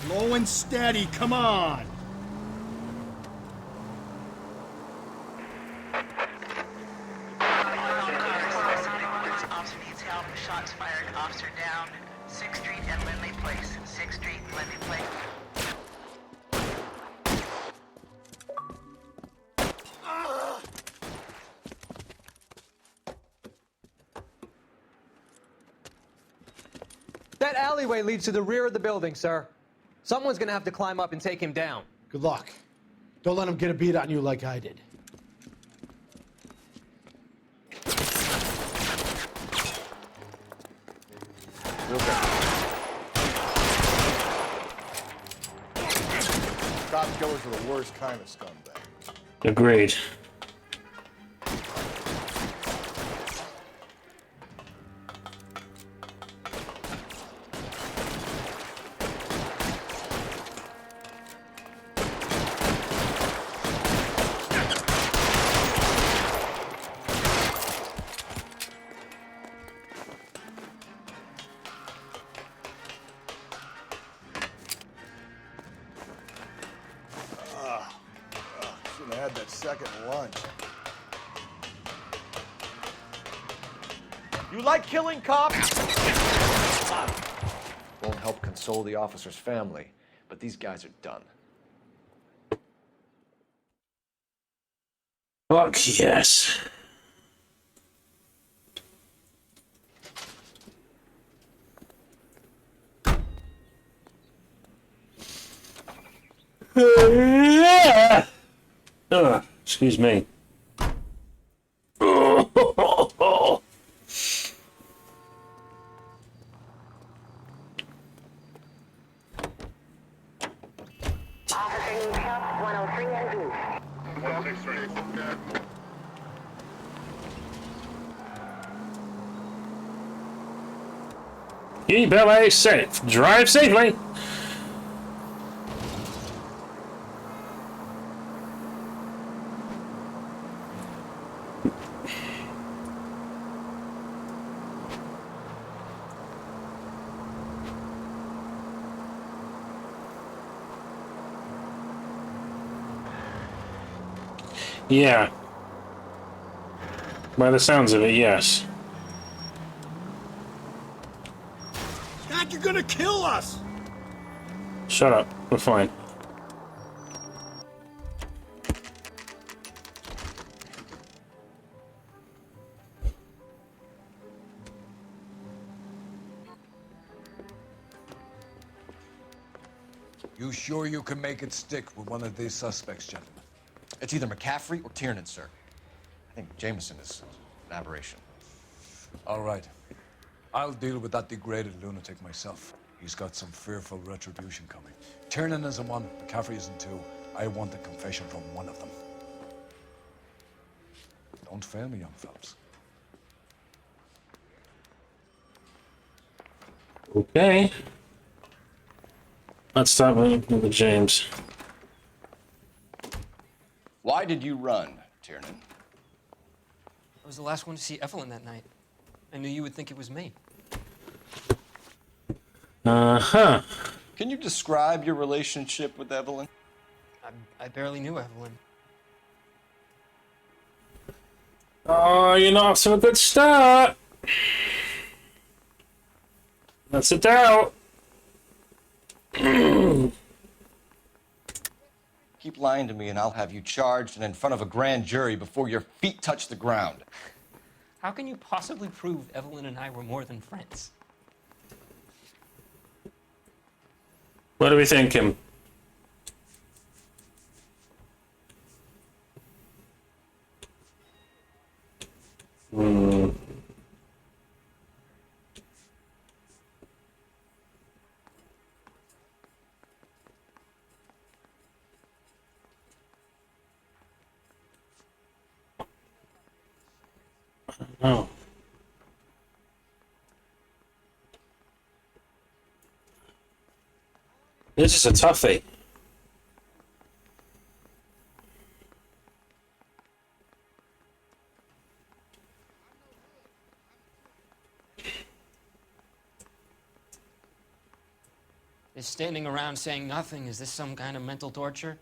Slow and steady, come on! Officer needs help. Shots fired. Officer down. 6th Street and Lindley Place. 6th Street and Lindley Place. That alleyway leads to the rear of the building, sir. Someone's gonna have to climb up and take him down. Good luck. Don't let him get a beat on you like I did. Cop killers are the worst kind of scumbag. Agreed. Shouldn't have had that second lunch. You like killing cops? Won't help console the officer's family, but these guys are done. Fuck yes. Excuse me. Top 103 NV. 103. Keep LA safe. Drive safely. Yeah. By the sounds of it, yes. God, you're gonna kill us! Shut up. We're fine. You sure you can make it stick with one of these suspects, gentlemen? It's either McCaffrey or Tiernan, sir. I think Jameson is an aberration. All right. I'll deal with that degraded lunatic myself. He's got some fearful retribution coming. Tiernan isn't one, McCaffrey isn't two. I want a confession from one of them. Don't fail me, young fellas. Okay. Let's start with James. Why did you run, Tiernan? I was the last one to see Evelyn that night. I knew you would think it was me. Uh-huh. Can you describe your relationship with Evelyn? I barely knew Evelyn. Oh, you're not off to a good start. That's a doubt. Keep lying to me and I'll have you charged and in front of a grand jury before your feet touch the ground. How can you possibly prove Evelyn and I were more than friends? What are we thinking? Oh. This is a toughie. Is standing around saying nothing, is this some kind of mental torture?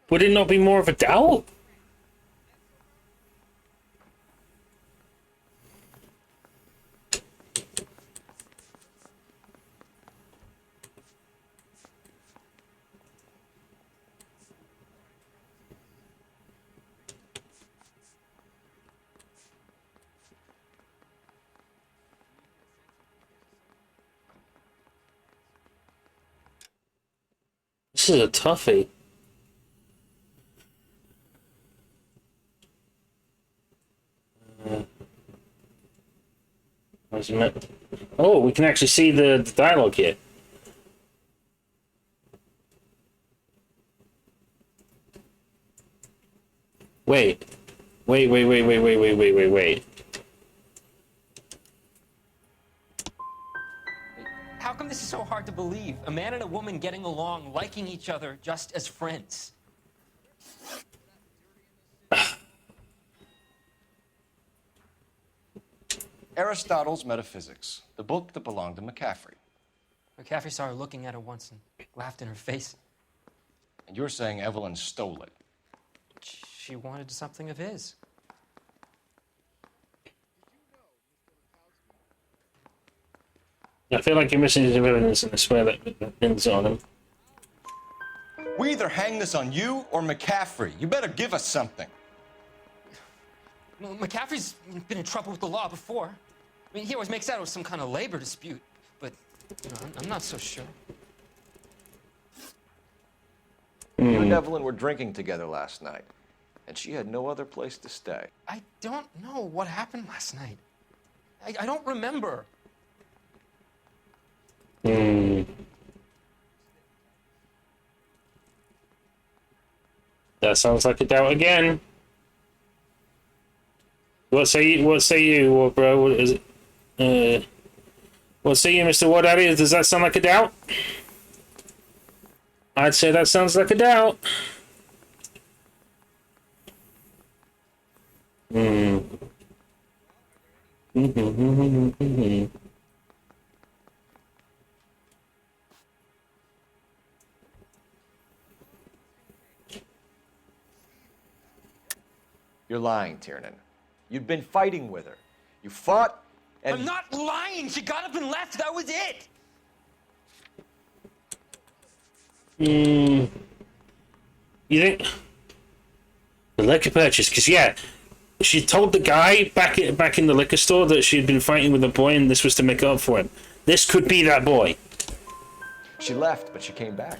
Would it not be more of a doubt? This is a toughie. Oh, we can actually see the dialogue here. Wait. Wait. How come this is so hard to believe? A man and a woman getting along, liking each other just as friends. Aristotle's Metaphysics, the book that belonged to McCaffrey. McCaffrey saw her looking at her once and laughed in her face. And you're saying Evelyn stole it. She wanted something of his. I feel like you're missing the evidence and I swear that the pins on him. We either hang this on you or McCaffrey. You better give us something. Well, McCaffrey's been in trouble with the law before. I mean, he always makes out it was some kind of labor dispute, but you know, I'm not so sure. You and Evelyn were drinking together last night, and she had no other place to stay. I don't know what happened last night. I don't remember. That sounds like a doubt again. What say you, bro? What is it? What say you, Mr. Wadaddy? Does that sound like a doubt? I'd say that sounds like a doubt. You're lying, Tiernan. You'd been fighting with her. You fought, and... I'm not lying! She got up and left, that was it! You think the liquor purchase? Because yeah, she told the guy back in the liquor store that she had been fighting with a boy, and this was to make up for him. This could be that boy. She left, but she came back.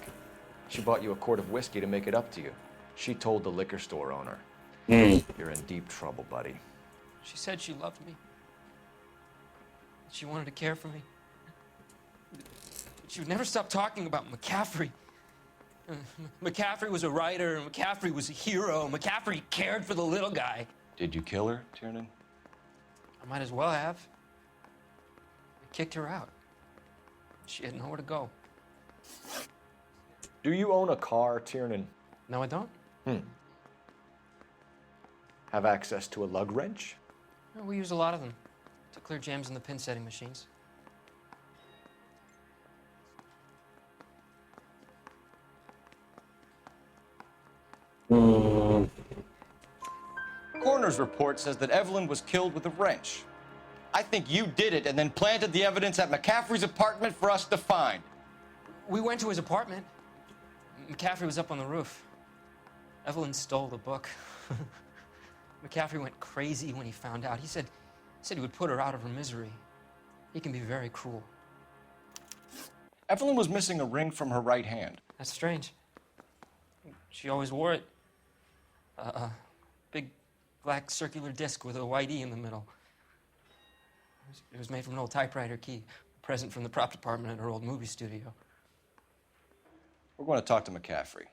She bought you a quart of whiskey to make it up to you. She told the liquor store owner. You're in deep trouble, buddy. She said she loved me. She wanted to care for me. She would never stop talking about McCaffrey. McCaffrey was a writer, and McCaffrey was a hero. McCaffrey cared for the little guy. Did you kill her, Tiernan? I might as well have. I kicked her out. She had nowhere to go. Do you own a car, Tiernan? No, I don't. Have access to a lug wrench? No, we use a lot of them to clear jams in the pin setting machines. Coroner's report says that Evelyn was killed with a wrench. I think you did it and then planted the evidence at McCaffrey's apartment for us to find. We went to his apartment. McCaffrey was up on the roof. Evelyn stole the book. McCaffrey went crazy when he found out. He said he would put her out of her misery. He can be very cruel. Evelyn was missing a ring from her right hand. That's strange. She always wore it. A big black circular disc with a white E in the middle. It was made from an old typewriter key, a present from the prop department at her old movie studio. We're going to talk to McCaffrey.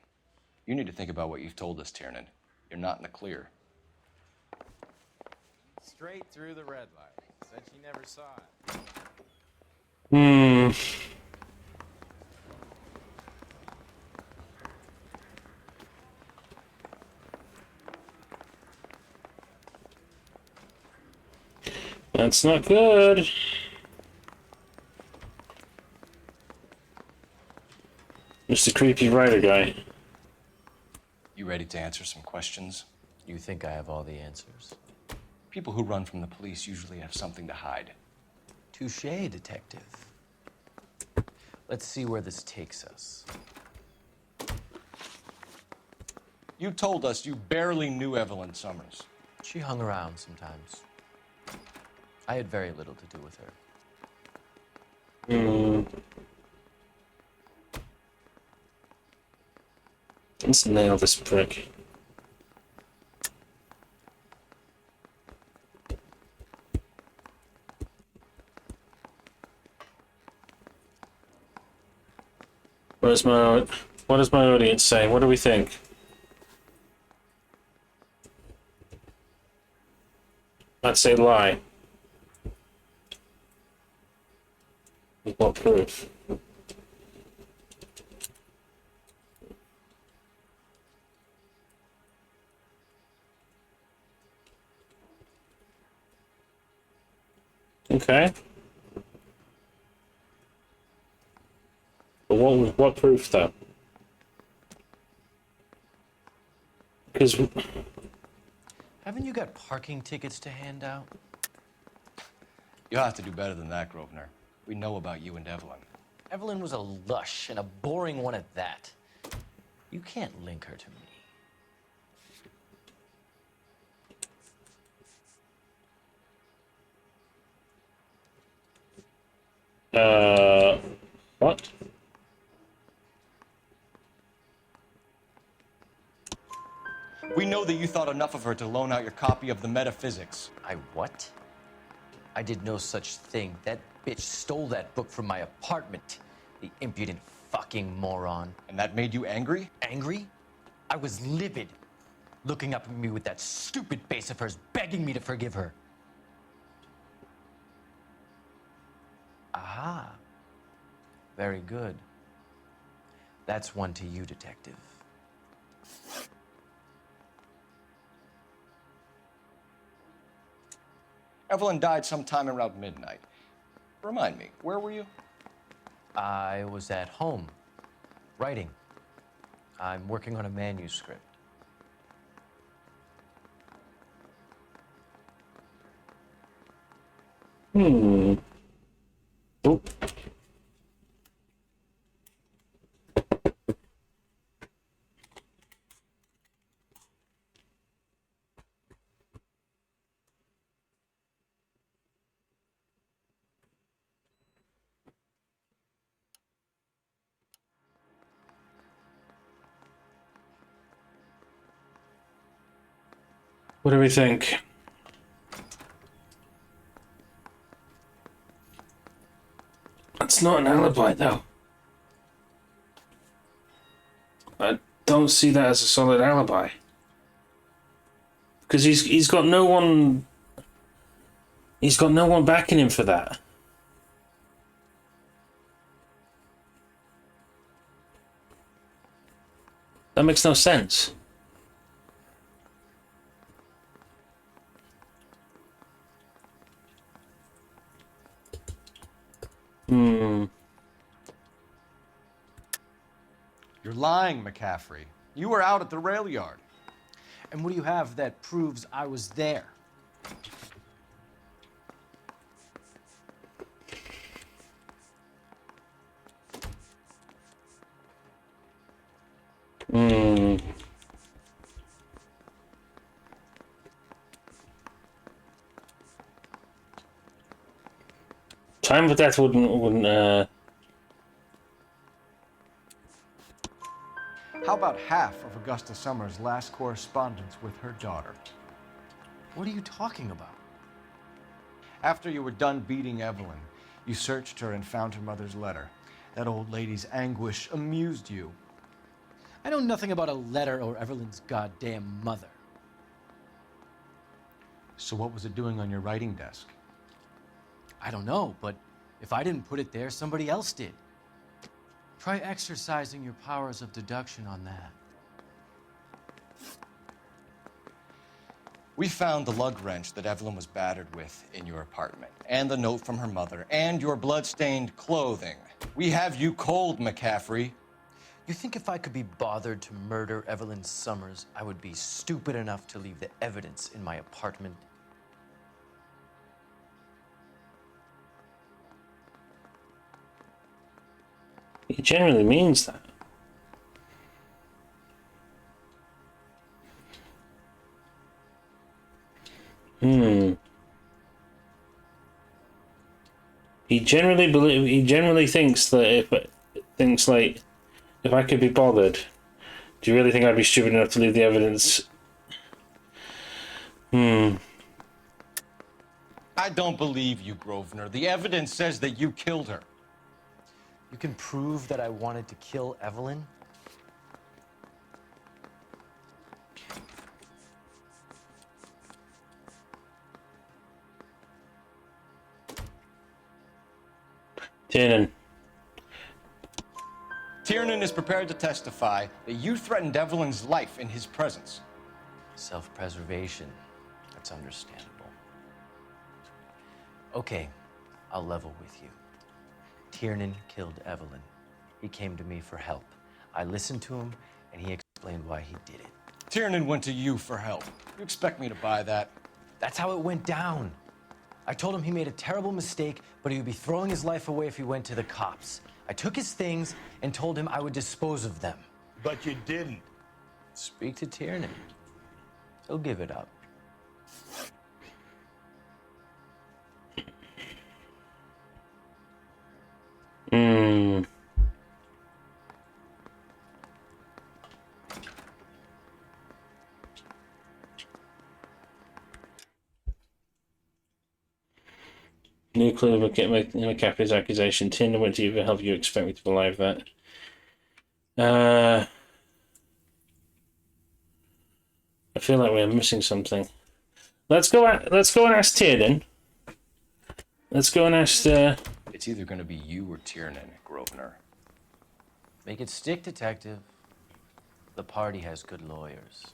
You need to think about what you've told us, Tiernan. You're not in the clear. Straight through the red light. Said she never saw it. That's not good. Mr. Creepy Writer guy. You ready to answer some questions? You think I have all the answers? People who run from the police usually have something to hide. Touché, detective. Let's see where this takes us. You told us you barely knew Evelyn Summers. She hung around sometimes. I had very little to do with her. Let's nail this prick. What does my audience say? What do we think? I'd say lie. With what proof? Okay. But what proof though? Because Haven't you got parking tickets to hand out? You'll have to do better than that, Grosvenor. We know about you and Evelyn. Evelyn was a lush, and a boring one at that. You can't link her to me. What? We know that you thought enough of her to loan out your copy of the Metaphysics. I what? I did no such thing. That bitch stole that book from my apartment. The impudent fucking moron. And that made you angry? Angry? I was livid. Looking up at me with that stupid face of hers, begging me to forgive her. Aha. Very good. That's one to you, detective. Evelyn died sometime around midnight. Remind me, where were you? I was at home, writing. I'm working on a manuscript. Oh. What do we think? That's not an alibi, though. I don't see that as a solid alibi. Because he's got no one. He's got no one backing him for that. That makes no sense. You're lying, McCaffrey. You were out at the rail yard. And what do you have that proves I was there? Time for death wouldn't. How about half of Augusta Summers' last correspondence with her daughter? What are you talking about? After you were done beating Evelyn, you searched her and found her mother's letter. That old lady's anguish amused you. I know nothing about a letter or Evelyn's goddamn mother. So what was it doing on your writing desk? I don't know, but if I didn't put it there, somebody else did. Try exercising your powers of deduction on that. We found the lug wrench that Evelyn was battered with in your apartment, and the note from her mother, and your blood-stained clothing. We have you cold, McCaffrey. You think if I could be bothered to murder Evelyn Summers, I would be stupid enough to leave the evidence in my apartment? He genuinely means that. He generally thinks that if I could be bothered, do you really think I'd be stupid enough to leave the evidence? I don't believe you, Grosvenor. The evidence says that you killed her. You can prove that I wanted to kill Evelyn? Tiernan. Tiernan is prepared to testify that you threatened Evelyn's life in his presence. Self-preservation. That's understandable. Okay, I'll level with you. Tiernan killed Evelyn. He came to me for help. I listened to him, and he explained why he did it. Tiernan went to you for help. You expect me to buy that? That's how it went down. I told him he made a terrible mistake, but he would be throwing his life away if he went to the cops. I took his things and told him I would dispose of them. But you didn't. Speak to Tiernan. He'll give it up. New clue McCaffrey's accusation. Tin went to you. Help you expect me to believe that? I feel like we're missing something. Let's go and ask Tyr then. Let's go and ask. It's either going to be you or Tiernan, Grosvenor. Make it stick, detective. The party has good lawyers.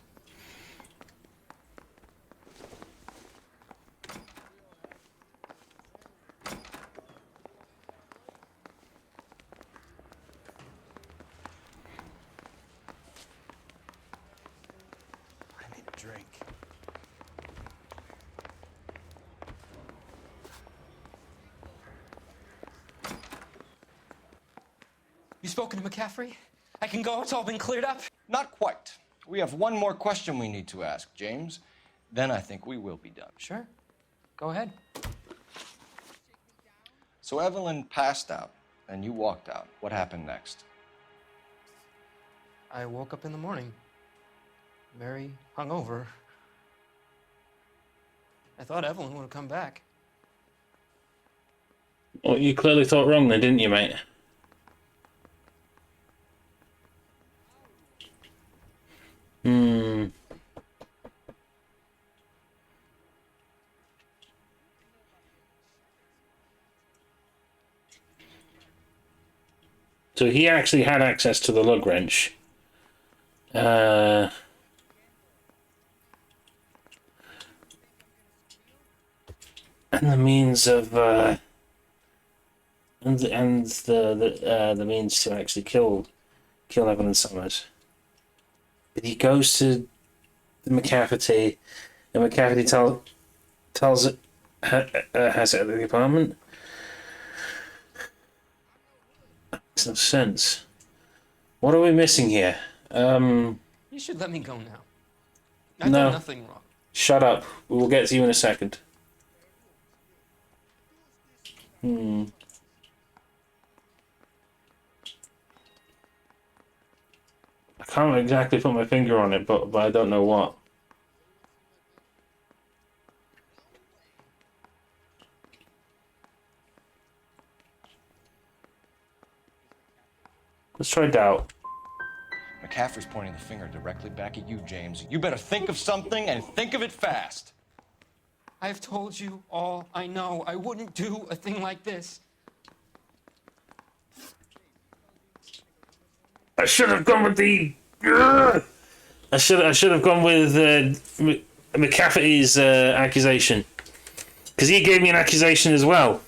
I need a drink. You spoken to McCaffrey? I can go, it's all been cleared up? Not quite. We have one more question we need to ask, James. Then I think we will be done. Sure. Go ahead. So Evelyn passed out, and you walked out. What happened next? I woke up in the morning. Mary hung over. I thought Evelyn would have come back. Well, you clearly thought wrong then, didn't you, mate? So he actually had access to the lug wrench. And the means of the means to actually kill Evelyn Summers. But he goes to the McCafferty, and McCafferty tells it has it at the apartment. Makes no sense. What are we missing here? You should let me go now. I've No. done nothing wrong. Shut up. We will get to you in a second. I can't exactly put my finger on it, but I don't know what. Let's try doubt. McCaffrey's pointing the finger directly back at you, James. You better think of something and think of it fast. I've told you all I know. I wouldn't do a thing like this. I should have gone with the. I should have gone with McCafferty's accusation, because he gave me an accusation as well.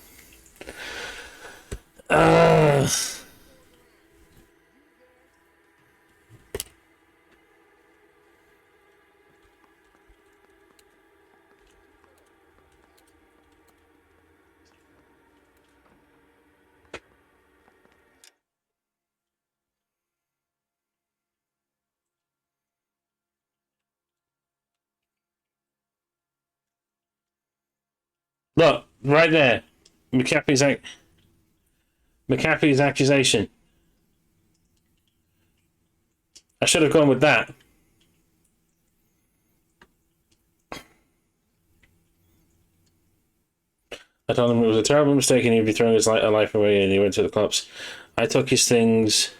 Look, right there. McCaffrey's accusation. I should have gone with that. I told him it was a terrible mistake and he'd be throwing his life away, and he went to the cops. I took his things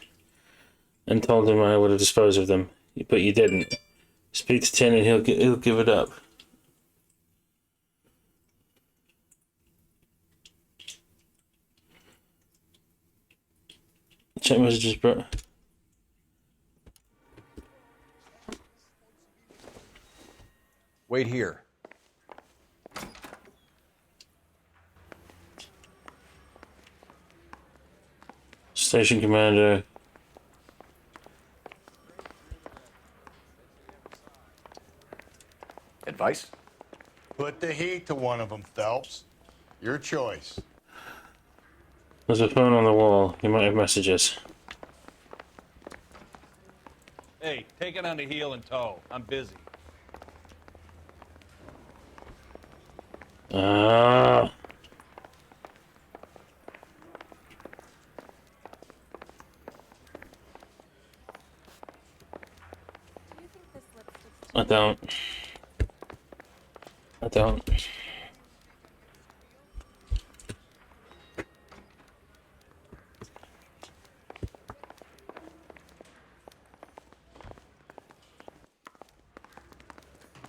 and told him I would have disposed of them, but you didn't. Speak to Tin and he'll give it up. Check messages, bro. Wait here. Station commander. Advice? Put the heat to one of them, Phelps. Your choice. There's a phone on the wall. You might have messages. Hey, take it on the heel and toe. I'm busy. I don't.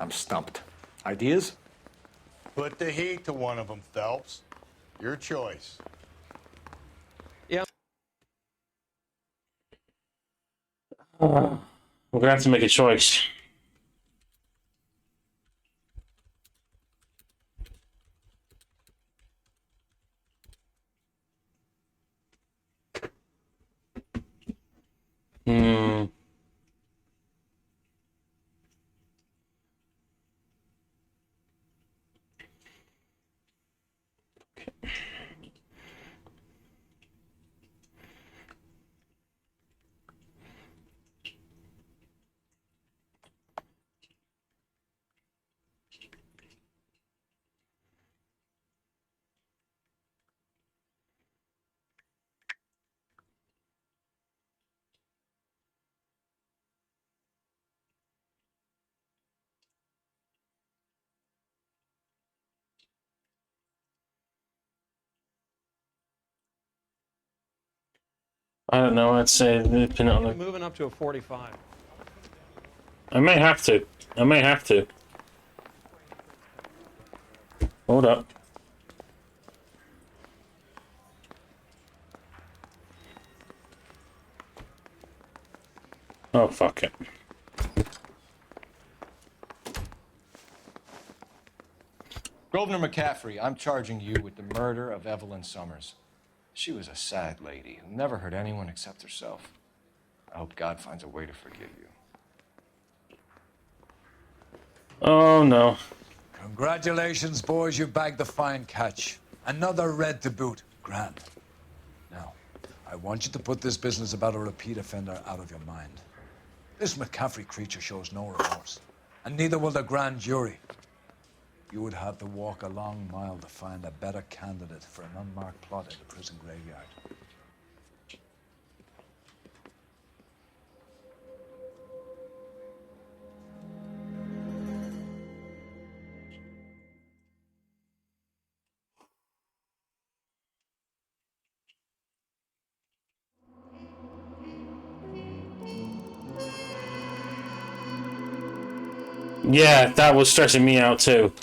I'm stumped. Ideas? Put the heat to one of them, Phelps. Your choice. We're gonna have to make a choice. Hmm. I don't know. I'd say pin it on the. Moving up to a 45. I may have to. I may have to. Hold up. Oh, fuck it. Grosvenor McCaffrey, I'm charging you with the murder of Evelyn Summers. She was a sad lady who never hurt anyone except herself. I hope God finds a way to forgive you. Oh, no. Congratulations, boys. You bagged the fine catch. Another red to boot. Grand. Now, I want you to put this business about a repeat offender out of your mind. This McCaffrey creature shows no remorse, and neither will the grand jury. You would have to walk a long mile to find a better candidate for an unmarked plot in the prison graveyard. Yeah, that was stressing me out too.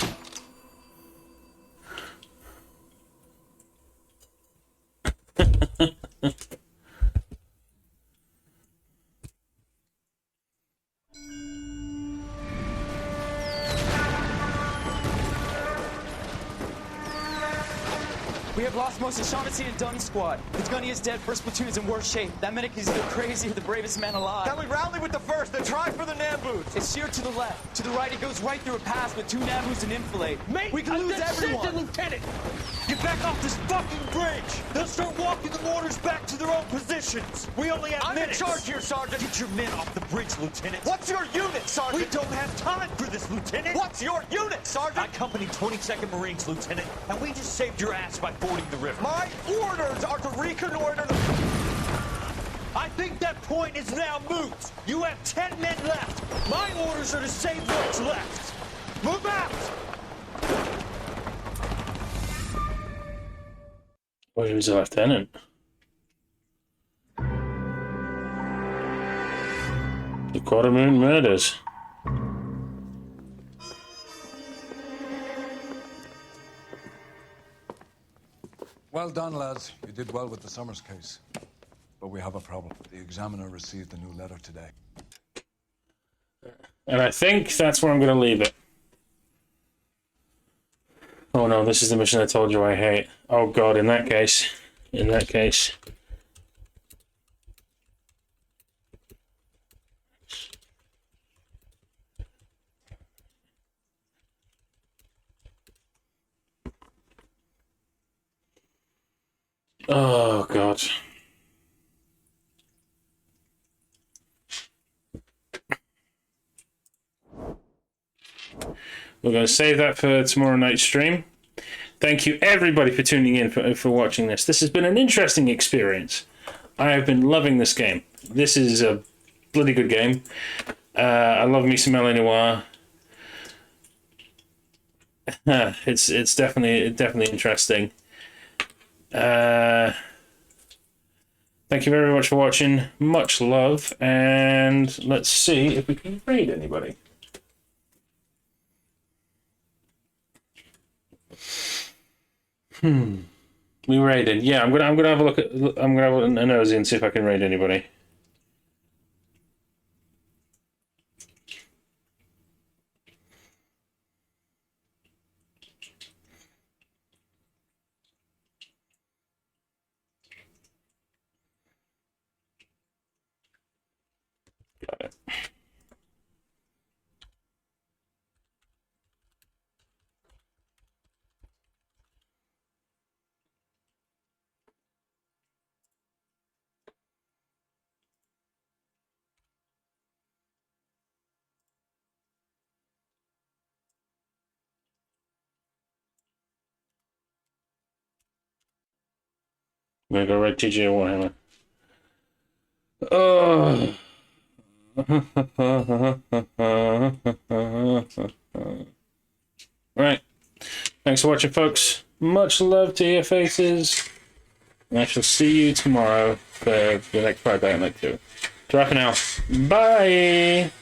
We have lost most of Shaughnessy and Dunn's squad. The gunny is dead. First platoon is in worse shape. That medic is either crazy or the bravest man alive. Then we rally with the first and try for the Namboots. It's sheer to the left. To the right, it goes right through a pass with 2 Namboots and enfilade. Mate, we can lose everyone. Lieutenant, get back off this fucking bridge. They'll start walking the mortars back to their own positions. We only have minutes. I'm in charge here, Sergeant. Get your men off the bridge, Lieutenant. What's your unit, Sergeant? We don't have time for this, Lieutenant. What's your unit, Sergeant? I company 22nd Marines, Lieutenant, and we just saved your ass by fording the river. My orders are to reconnoiter the... I think that point is now moot. You have 10 men left. My orders are to save what's left. Move out! Well, he was a lieutenant. The Quartermoon murders. Well done, lads. You did well with the Summers case. But we have a problem. The examiner received a new letter today. And I think that's where I'm going to leave it. Oh no, this is the mission I told you I hate. Oh god, in that case. In that case. Oh god. We're going to save that for tomorrow night's stream. Thank you everybody for tuning in, for watching this. This has been an interesting experience. I have been loving this game. This is a bloody good game. I love me some LA Noire. It's definitely interesting. Thank you very much for watching. Much love, and let's see if we can raid anybody. We raided. Yeah, I'm gonna have a look at. I'm gonna have a nosy and see if I can raid anybody. Got it. I'm gonna go raid TJ Warhammer. Oh. Right. Thanks for watching, folks. Much love to your faces. And I shall see you tomorrow for the next Friday Night 2. Ta for now. Bye!